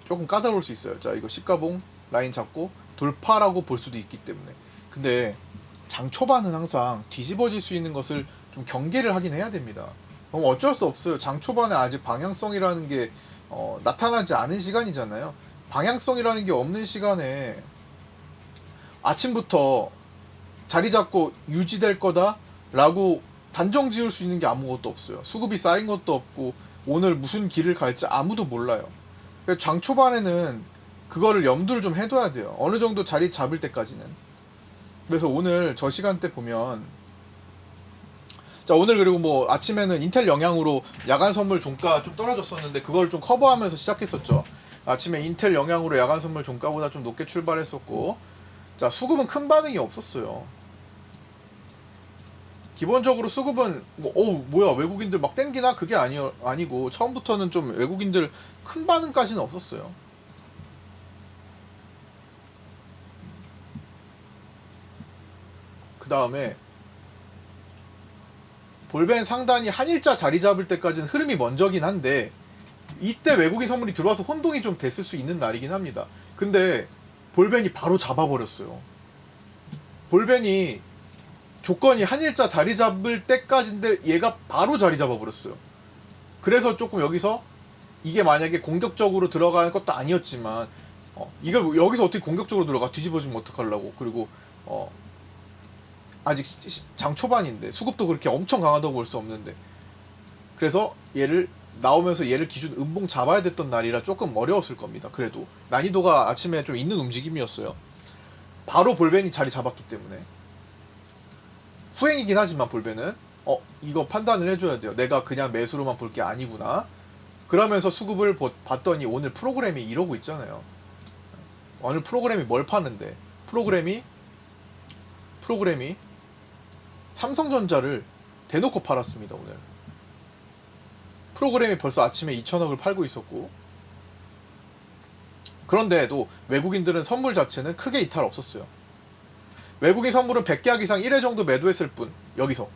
조금 까다로울 수 있어요. 자, 이거 시가봉 라인 잡고 돌파라고 볼 수도 있기 때문에. 근데 장 초반은 항상 뒤집어질 수 있는 것을 좀 경계를 하긴 해야 됩니다. 어쩔 수 없어요. 장 초반에 아직 방향성이라는 게 나타나지 않은 시간이잖아요. 방향성이라는 게 없는 시간에 아침부터 자리 잡고 유지될 거다 라고 단정 지을 수 있는 게 아무것도 없어요. 수급이 쌓인 것도 없고 오늘 무슨 길을 갈지 아무도 몰라요. 장 초반에는 그거를 염두를 좀 해둬야 돼요. 어느 정도 자리 잡을 때까지는. 그래서 오늘 저 시간대 보면, 자, 오늘 그리고 뭐 아침에는 인텔 영향으로 야간 선물 종가 좀 떨어졌었는데 그걸 좀 커버하면서 시작했었죠. 아침에 인텔 영향으로 야간 선물 종가보다 좀 높게 출발했었고, 자, 수급은 큰 반응이 없었어요. 기본적으로 수급은 뭐야 외국인들 막 땡기나 그게 아니고 처음부터는 좀 외국인들 큰 반응까지는 없었어요. 그 다음에 볼벤 상단이 한일자 자리 잡을 때까지는 흐름이 먼저긴 한데, 이때 외국인 선물이 들어와서 혼동이 좀 됐을 수 있는 날이긴 합니다. 근데 볼벤이 바로 잡아버렸어요. 볼벤이 조건이 한일자 자리 잡을 때까지인데 얘가 바로 자리 잡아버렸어요. 그래서 조금 여기서 이게 만약에 공격적으로 들어가는 것도 아니었지만 이거 여기서 어떻게 공격적으로 들어가 뒤집어지면 어떡하려고. 그리고 아직 장 초반인데 수급도 그렇게 엄청 강하다고 볼 수 없는데, 그래서 얘를 나오면서 얘를 기준 음봉 잡아야 됐던 날이라 조금 어려웠을 겁니다. 그래도 난이도가 아침에 좀 있는 움직임이었어요. 바로 볼벤이 자리 잡았기 때문에. 후행이긴 하지만 볼벤은 이거 판단을 해줘야 돼요. 내가 그냥 매수로만 볼 게 아니구나. 그러면서 수급을 봤더니 오늘 프로그램이 이러고 있잖아요. 오늘 프로그램이 뭘 파는데, 프로그램이 삼성전자를 대놓고 팔았습니다. 오늘 프로그램이 벌써 아침에 2천억을 팔고 있었고, 그런데도 외국인들은 선물 자체는 크게 이탈 없었어요. 외국인 선물은 100계약 이상 1회 정도 매도했을 뿐, 여기서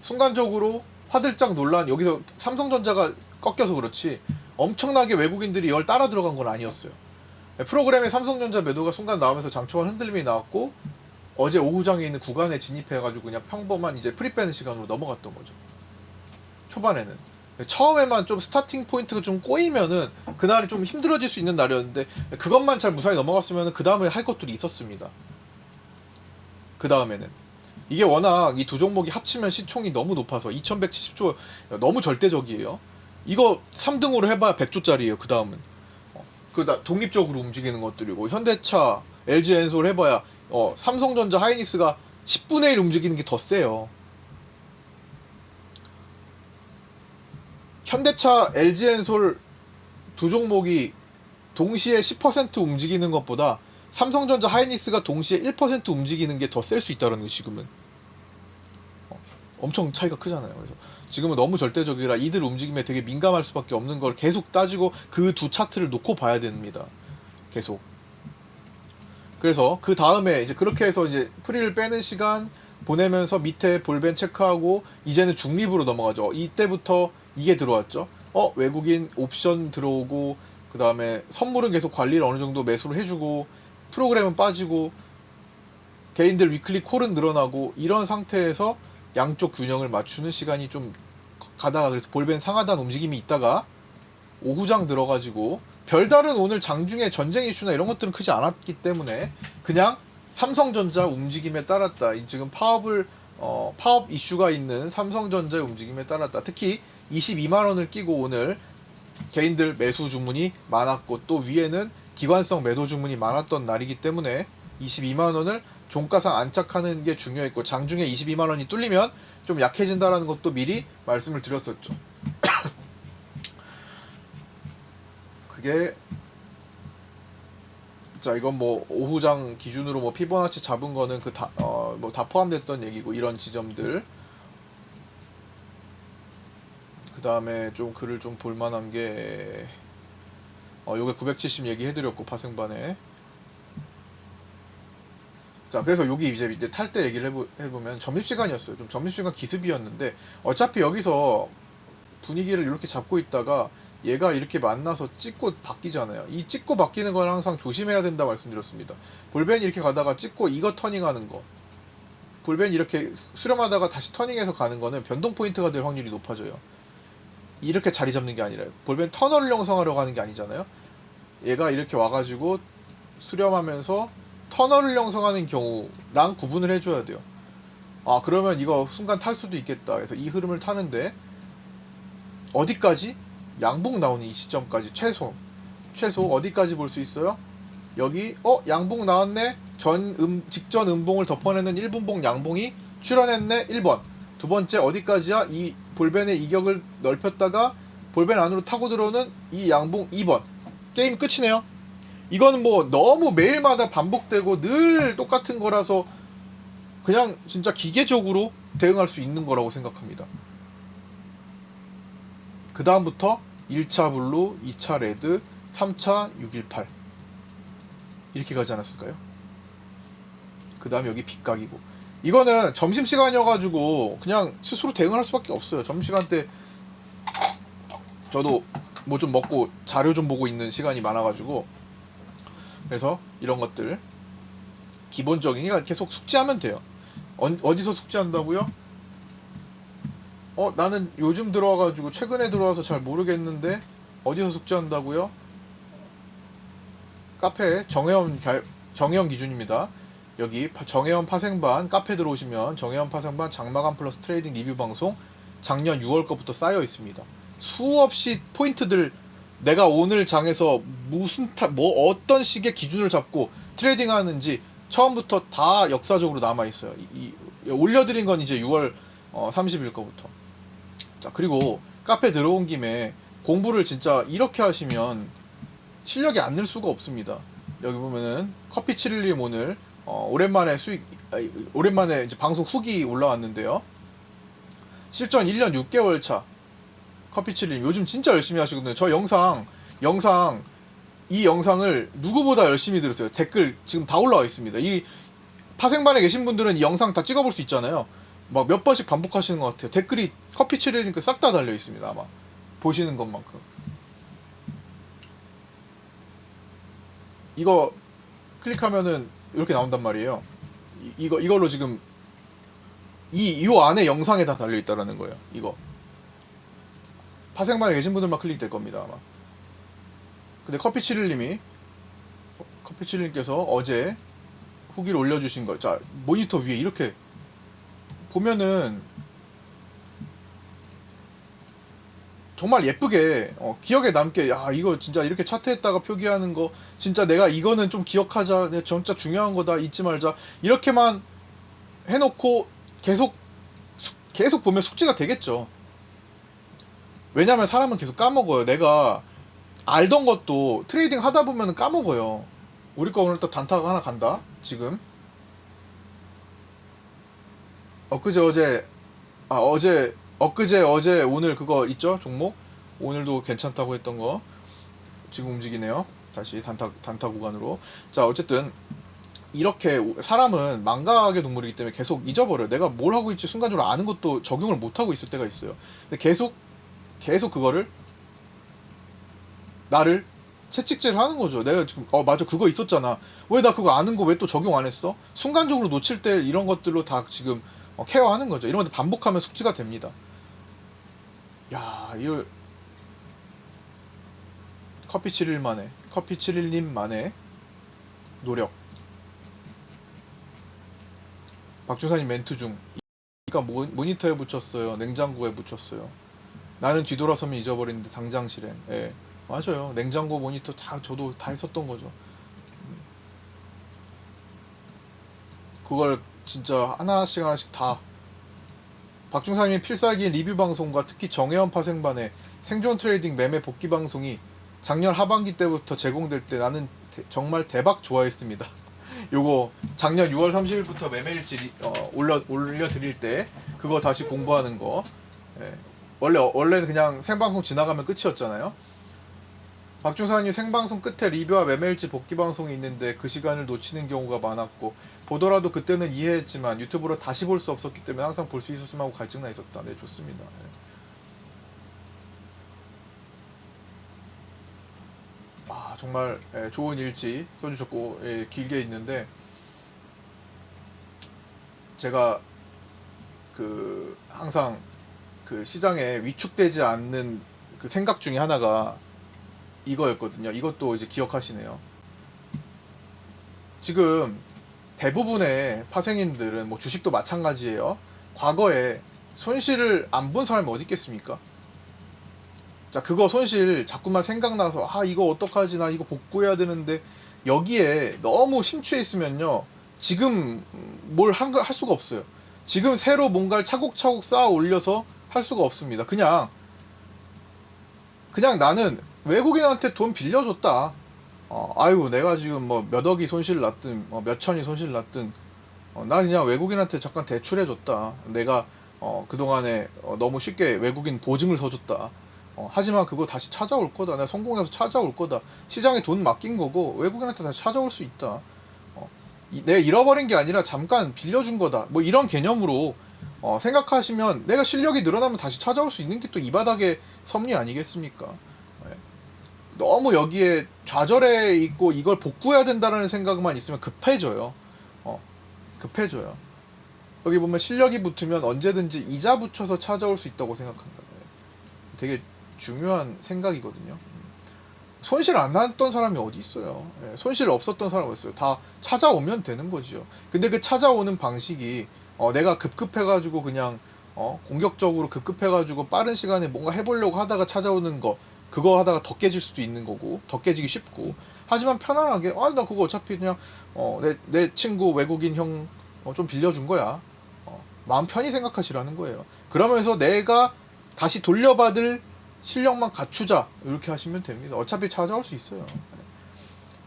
순간적으로 화들짝 놀란, 여기서 삼성전자가 꺾여서 그렇지 엄청나게 외국인들이 이걸 따라 들어간 건 아니었어요. 프로그램에 삼성전자 매도가 순간 나오면서 장초반 흔들림이 나왔고, 어제 오후장에 있는 구간에 진입해가지고 그냥 평범한 이제 프리 빼는 시간으로 넘어갔던 거죠. 초반에는 처음에만 좀 스타팅 포인트가 좀 꼬이면은 그날이 좀 힘들어질 수 있는 날이었는데, 그것만 잘 무사히 넘어갔으면 그 다음에 할 것들이 있었습니다. 그 다음에는 이게 워낙 이 두 종목이 합치면 시총이 너무 높아서 2170조 너무 절대적이에요. 이거 3등으로 해봐야 100조짜리예요. 그 다음은 독립적으로 움직이는 것들이고, 현대차, LG엔솔 해봐야 삼성전자, 하이닉스가 10분의 1 움직이는 게 더 세요. 현대차, LG엔솔 두 종목이 동시에 10% 움직이는 것보다 삼성전자, 하이닉스가 동시에 1% 움직이는 게 더 셀 수 있다는 거. 지금은 엄청 차이가 크잖아요. 그래서 지금은 너무 절대적이라 이들 움직임에 되게 민감할 수밖에 없는 걸 계속 따지고 그 두 차트를 놓고 봐야 됩니다. 계속. 그래서 그 다음에 이제 그렇게 해서 이제 프리를 빼는 시간 보내면서 밑에 볼벤 체크하고 이제는 중립으로 넘어가죠. 이때부터 이게 들어왔죠. 외국인 옵션 들어오고, 그 다음에 선물은 계속 관리를 어느 정도 매수를 해주고, 프로그램은 빠지고, 개인들 위클리 콜은 늘어나고, 이런 상태에서 양쪽 균형을 맞추는 시간이 좀 가다가, 그래서 볼벤 상하단 움직임이 있다가 오후장 들어가지고 별다른 오늘 장중에 전쟁 이슈나 이런 것들은 크지 않았기 때문에 그냥 삼성전자 움직임에 따랐다. 지금 파업 이슈가 있는 삼성전자의 움직임에 따랐다. 특히 22만 원을 끼고 오늘 개인들 매수 주문이 많았고 또 위에는 기관성 매도 주문이 많았던 날이기 때문에 22만 원을 종가상 안착하는 게 중요했고 장중에 22만 원이 뚫리면 좀 약해진다라는 것도 미리 말씀을 드렸었죠. 그게 자 이건 뭐 오후장 기준으로 뭐 피보나치 잡은 거는 그 뭐 다 포함됐던 얘기고 이런 지점들. 그 다음에 좀 글을 좀 볼만한 게 요게 970 얘기해드렸고 파생반에. 자 그래서 여기 이제 탈 때 얘기를 해보면 점심시간이었어요. 좀 점심시간 기습이었는데 어차피 여기서 분위기를 이렇게 잡고 있다가 얘가 이렇게 만나서 찍고 바뀌잖아요. 이 찍고 바뀌는 건 항상 조심해야 된다 말씀드렸습니다. 볼벤이 이렇게 가다가 찍고 이거 터닝하는 거, 볼벤이 이렇게 수렴하다가 다시 터닝해서 가는 거는 변동 포인트가 될 확률이 높아져요. 이렇게 자리 잡는 게 아니라 볼벤 터널을 형성하려고 하는 게 아니잖아요. 얘가 이렇게 와가지고 수렴하면서 터널을 형성하는 경우랑 구분을 해줘야 돼요. 아 그러면 이거 순간 탈 수도 있겠다. 그래서 이 흐름을 타는데 어디까지? 양봉 나오는 이 시점까지 최소 어디까지 볼 수 있어요? 여기 양봉 나왔네. 직전 음봉을 덮어내는 1분봉 양봉이 출현했네. 1번. 두 번째 어디까지야? 이 볼벤의 이격을 넓혔다가 볼벤 안으로 타고 들어오는 이 양봉 2번. 게임 끝이네요. 이거는 뭐 너무 매일마다 반복되고 늘 똑같은 거라서 그냥 진짜 기계적으로 대응할 수 있는 거라고 생각합니다. 그 다음부터 1차 블루, 2차 레드, 3차 618 이렇게 가지 않았을까요? 그 다음에 여기 빗각이고 이거는 점심시간이어가지고 그냥 스스로 대응을 할 수밖에 없어요. 점심시간 때 저도 뭐 좀 먹고 자료 좀 보고 있는 시간이 많아가지고 그래서 이런 것들 기본적인 게 계속 숙지하면 돼요. 어디서 숙지한다고요? 나는 요즘 들어와가지고 최근에 들어와서 잘 모르겠는데 어디서 숙지한다고요? 카페 정혜원 기준입니다. 여기 정혜원 파생반 카페 들어오시면 정혜원 파생반 장마감 플러스 트레이딩 리뷰 방송 작년 6월 거부터 쌓여 있습니다. 수없이 포인트들 내가 오늘 장에서 뭐 어떤 식의 기준을 잡고 트레이딩 하는지 처음부터 다 역사적으로 남아 있어요. 올려드린 건 이제 6월 30일 거부터. 자 그리고 카페 들어온 김에 공부를 진짜 이렇게 하시면 실력이 안 늘 수가 없습니다. 여기 보면은 커피 712 오늘 오랜만에 이제 방송 후기 올라왔는데요. 실전 1년 6개월 차 커피 712 요즘 진짜 열심히 하시거든요. 저 이 영상을 누구보다 열심히 들었어요. 댓글 지금 다 올라와 있습니다. 이 파생반에 계신 분들은 이 영상 다 찍어볼 수 있잖아요. 막 몇 번씩 반복하시는 것 같아요. 댓글이 커피 712니까 싹 다 달려 있습니다. 아마 보시는 것만큼. 이거 클릭하면은 이렇게 나온단 말이에요. 이걸로 지금 이 안에 영상에 다 달려 있다라는 거예요. 이거 파생반에 계신 분들만 클릭될 겁니다 아마. 근데 커피7일님께서 어제 후기를 올려주신 걸, 자 모니터 위에 이렇게 보면은 정말 예쁘게 기억에 남게, 야 이거 진짜 이렇게 차트에다가 표기하는 거 진짜 내가 이거는 좀 기억하자, 진짜 중요한 거다, 잊지 말자, 이렇게만 해놓고 계속 보면 숙지가 되겠죠. 왜냐면 사람은 계속 까먹어요. 내가 알던 것도 트레이딩 하다 보면 까먹어요. 우리 거 오늘 또 단타가 하나 간다. 지금 어제 오늘 그거 있죠? 종목 오늘도 괜찮다고 했던 거 지금 움직이네요. 다시 단타 구간으로. 자 어쨌든 이렇게 사람은 망각의 동물이기 때문에 계속 잊어버려요. 내가 뭘 하고 있지 순간적으로 아는 것도 적용을 못 하고 있을 때가 있어요. 근데 계속 그거를 나를 채찍질 하는 거죠. 내가 지금 맞아 그거 있었잖아, 왜 나 그거 아는 거 왜 또 적용 안 했어? 순간적으로 놓칠 때 이런 것들로 다 지금 케어하는 거죠. 이런 것들 반복하면 숙지가 됩니다. 야, 이거 커피 7일만에 커피 7일님만의 노력. 박준사님 멘트 중 그러니까 모니터에 붙였어요. 냉장고에 붙였어요. 나는 뒤돌아서면 잊어버리는데 당장 실행. 예, 맞아요. 냉장고 모니터 다 저도 다 했었던 거죠. 그걸 진짜 하나씩 하나씩 다. 박중사님의 필살기인 리뷰 방송과 특히 정혜원 파생반의 생존 트레이딩 매매 복귀 방송이 작년 하반기 때부터 제공될 때 나는 정말 대박 좋아했습니다. 요거 작년 6월 30일부터 매매일지 올려드릴 때 그거 다시 공부하는 거. 예. 원래는 그냥 생방송 지나가면 끝이었잖아요. 박중사님 생방송 끝에 리뷰와 매매일지 복귀 방송이 있는데 그 시간을 놓치는 경우가 많았고 보더라도 그때는 이해했지만 유튜브로 다시 볼 수 없었기 때문에 항상 볼 수 있었으면 하고 갈증나 있었다. 네, 좋습니다. 예. 정말 좋은 일지 써주셨고 길게 있는데 제가 항상 시장에 위축되지 않는 그 생각 중에 하나가 이거였거든요. 이것도 이제 기억하시네요. 지금 대부분의 파생인들은 뭐 주식도 마찬가지예요. 과거에 손실을 안 본 사람이 어디 있겠습니까? 자, 그거 손실 자꾸만 생각나서 이거 어떡하지, 나 이거 복구해야 되는데 여기에 너무 심취해 있으면요 지금 뭘 할 수가 없어요. 지금 새로 뭔가를 차곡차곡 쌓아 올려서 할 수가 없습니다. 그냥 나는 외국인한테 돈 빌려줬다. 아이고 내가 지금 뭐 몇 억이 손실 났든 몇 천이 손실 났든 나 그냥 외국인한테 잠깐 대출해줬다. 내가 그동안에 너무 쉽게 외국인 보증을 서줬다. 하지만 그거 다시 찾아올 거다. 내가 성공해서 찾아올 거다. 시장에 돈 맡긴 거고 외국인한테 다시 찾아올 수 있다. 내가 잃어버린 게 아니라 잠깐 빌려준 거다. 뭐 이런 개념으로 생각하시면 내가 실력이 늘어나면 다시 찾아올 수 있는 게 또 이 바닥의 섭리 아니겠습니까? 예. 너무 여기에 좌절해 있고 이걸 복구해야 된다는 생각만 있으면 급해져요. 급해져요. 여기 보면 실력이 붙으면 언제든지 이자 붙여서 찾아올 수 있다고 생각한다. 되게 중요한 생각이거든요. 손실 안 났던 사람이 어디 있어요. 손실 없었던 사람이 어디 있어요. 다 찾아오면 되는 거죠. 근데 그 찾아오는 방식이 내가 급급해가지고 그냥 공격적으로 급급해가지고 빠른 시간에 뭔가 해보려고 하다가 찾아오는 거, 그거 하다가 더 깨질 수도 있는 거고, 더 깨지기 쉽고. 하지만 편안하게 나 그거 어차피 그냥 내 친구 외국인 형 좀 빌려준 거야. 마음 편히 생각하시라는 거예요. 그러면서 내가 다시 돌려받을 실력만 갖추자 이렇게 하시면 됩니다. 어차피 찾아올 수 있어요.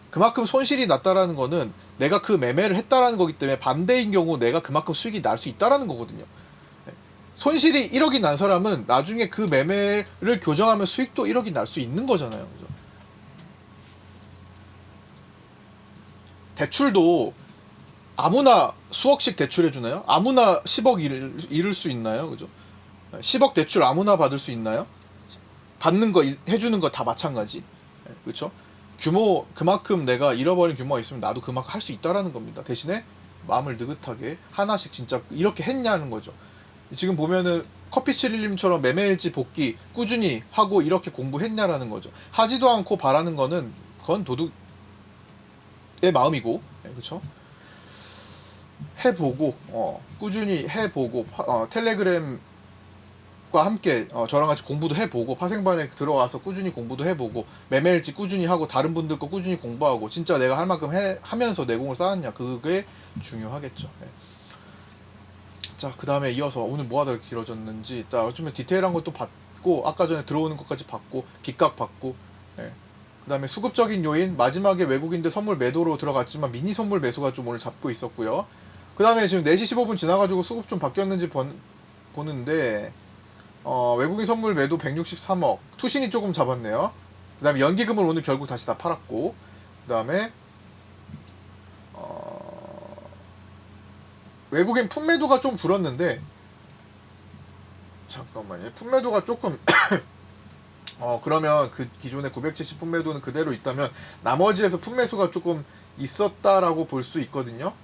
그만큼 손실이 났다라는 거는 내가 그 매매를 했다라는 거기 때문에 반대인 경우 내가 그만큼 수익이 날 수 있다라는 거거든요. 손실이 1억이 난 사람은 나중에 그 매매를 교정하면 수익도 1억이 날 수 있는 거잖아요. 그죠? 대출도 아무나 수억씩 대출해 주나요? 아무나 10억 잃을 수 있나요? 그죠? 10억 대출 아무나 받을 수 있나요? 받는 거 해주는 거 다 마찬가지. 그렇죠? 규모 그만큼 내가 잃어버린 규모가 있으면 나도 그만큼 할 수 있다라는 겁니다. 대신에 마음을 느긋하게 하나씩 진짜 이렇게 했냐는 거죠. 지금 보면은 커피 7일님처럼 매매일지 복귀 꾸준히 하고 이렇게 공부했냐라는 거죠. 하지도 않고 바라는 거는 그건 도둑의 마음이고, 그렇죠? 해보고 꾸준히 해보고 텔레그램 과 함께 저랑 같이 공부도 해보고 파생반에 들어가서 꾸준히 공부도 해보고 매매일지 꾸준히 하고 다른 분들 거 꾸준히 공부하고 진짜 내가 할 만큼 하면서 내공을 쌓았냐 그게 중요하겠죠. 네. 자, 그 다음에 이어서 오늘 뭐하다 이렇게 길어졌는지 자 어쩌면 디테일한 것도 받고 아까 전에 들어오는 것까지 받고 빚각 받고 네. 그 다음에 수급적인 요인 마지막에 외국인들 선물 매도로 들어갔지만 미니 선물 매수가 좀 오늘 잡고 있었고요. 그 다음에 지금 4시 15분 지나가지고 수급 좀 바뀌었는지 보는데 외국인 선물 매도 163억 투신이 조금 잡았네요. 그 다음에 연기금을 오늘 결국 다시 다 팔았고 그 다음에 외국인 품매도가 좀 줄었는데 잠깐만요. 품매도가 조금 그러면 그 기존의 970 품매도는 그대로 있다면 나머지에서 품매수가 조금 있었다라고 볼 수 있거든요.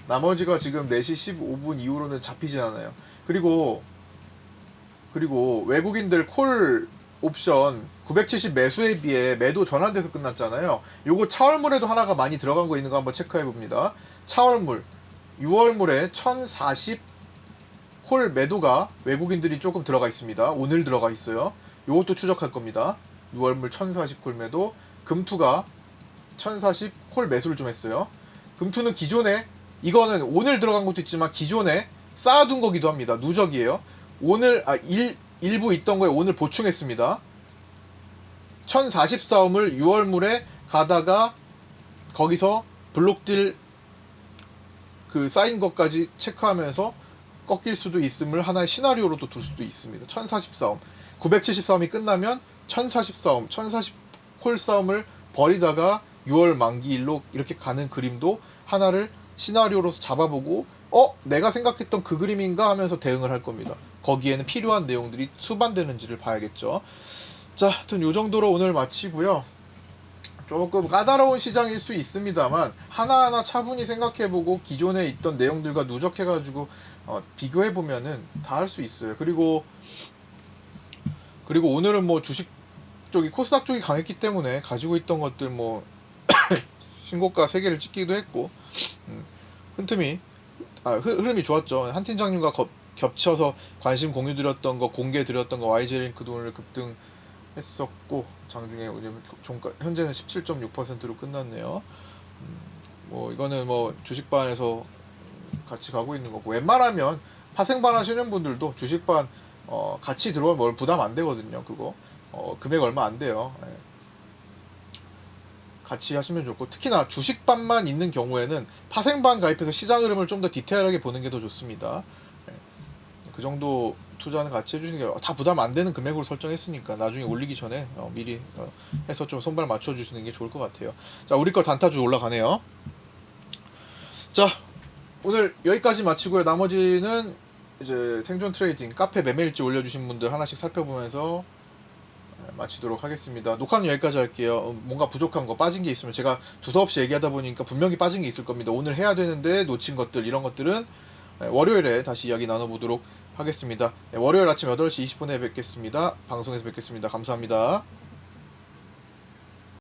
나머지가 지금 4시 15분 이후로는 잡히진 않아요. 그리고 외국인들 콜 옵션 970 매수에 비해 매도 전환돼서 끝났잖아요. 요거 차월물에도 하나가 많이 들어간 거 있는 거 한번 체크해 봅니다. 차월물 6월물에 1040 콜 매도가 외국인들이 조금 들어가 있습니다. 오늘 들어가 있어요. 요것도 추적할 겁니다. 6월물 1040 콜 매도, 금투가 1040 콜 매수를 좀 했어요. 금투는 기존에, 이거는 오늘 들어간 것도 있지만 기존에 쌓아둔 거기도 합니다. 누적이에요. 오늘 일부 있던 거에 오늘 보충했습니다. 1040 싸움을 6월물에 가다가 거기서 블록딜 그 쌓인 것까지 체크하면서 꺾일 수도 있음을 하나의 시나리오로도 둘 수도 있습니다. 1040 싸움, 970 싸움이 끝나면 1040 싸움, 1040 콜 싸움을 버리다가 6월 만기일로 이렇게 가는 그림도 하나를 시나리오로서 잡아보고 내가 생각했던 그 그림인가 하면서 대응을 할 겁니다. 거기에는 필요한 내용들이 수반되는지를 봐야겠죠. 자, 하여튼 요 정도로 오늘 마치고요. 조금 까다로운 시장일 수 있습니다만 하나하나 차분히 생각해보고 기존에 있던 내용들과 누적해가지고 비교해보면은 다 할 수 있어요. 그리고 오늘은 뭐 주식 쪽이 코스닥 쪽이 강했기 때문에 가지고 있던 것들 뭐 신고가 3개를 찍기도 했고 흐름이 좋았죠. 한 팀장님과 겹쳐서 관심 공유 드렸던 거, 공개 드렸던 거 YJ링크도 오늘 급등 했었고 장중에 현재는 17.6%로 끝났네요. 뭐 이거는 뭐 주식반에서 같이 가고 있는 거고, 웬만하면 파생반 하시는 분들도 주식반 같이 들어오면 뭘 부담 안 되거든요. 그거 금액 얼마 안 돼요. 예. 같이 하시면 좋고, 특히나 주식반만 있는 경우에는 파생반 가입해서 시장 흐름을 좀 더 디테일하게 보는 게 더 좋습니다. 예. 그 정도 투자는 같이 해주시는 게, 다 부담 안 되는 금액으로 설정했으니까 나중에 올리기 전에 미리 해서 좀 손발 맞춰주시는 게 좋을 것 같아요. 자, 우리 거 단타주 올라가네요. 자, 오늘 여기까지 마치고요. 나머지는 이제 생존 트레이딩 카페 매매일지 올려주신 분들 하나씩 살펴보면서 마치도록 하겠습니다. 녹화는 여기까지 할게요. 뭔가 부족한 거, 빠진 게 있으면 제가 두서없이 얘기하다 보니까 분명히 빠진 게 있을 겁니다. 오늘 해야 되는데 놓친 것들, 이런 것들은 월요일에 다시 이야기 나눠보도록 하겠습니다. 월요일 아침 8시 20분에 뵙겠습니다. 방송에서 뵙겠습니다. 감사합니다.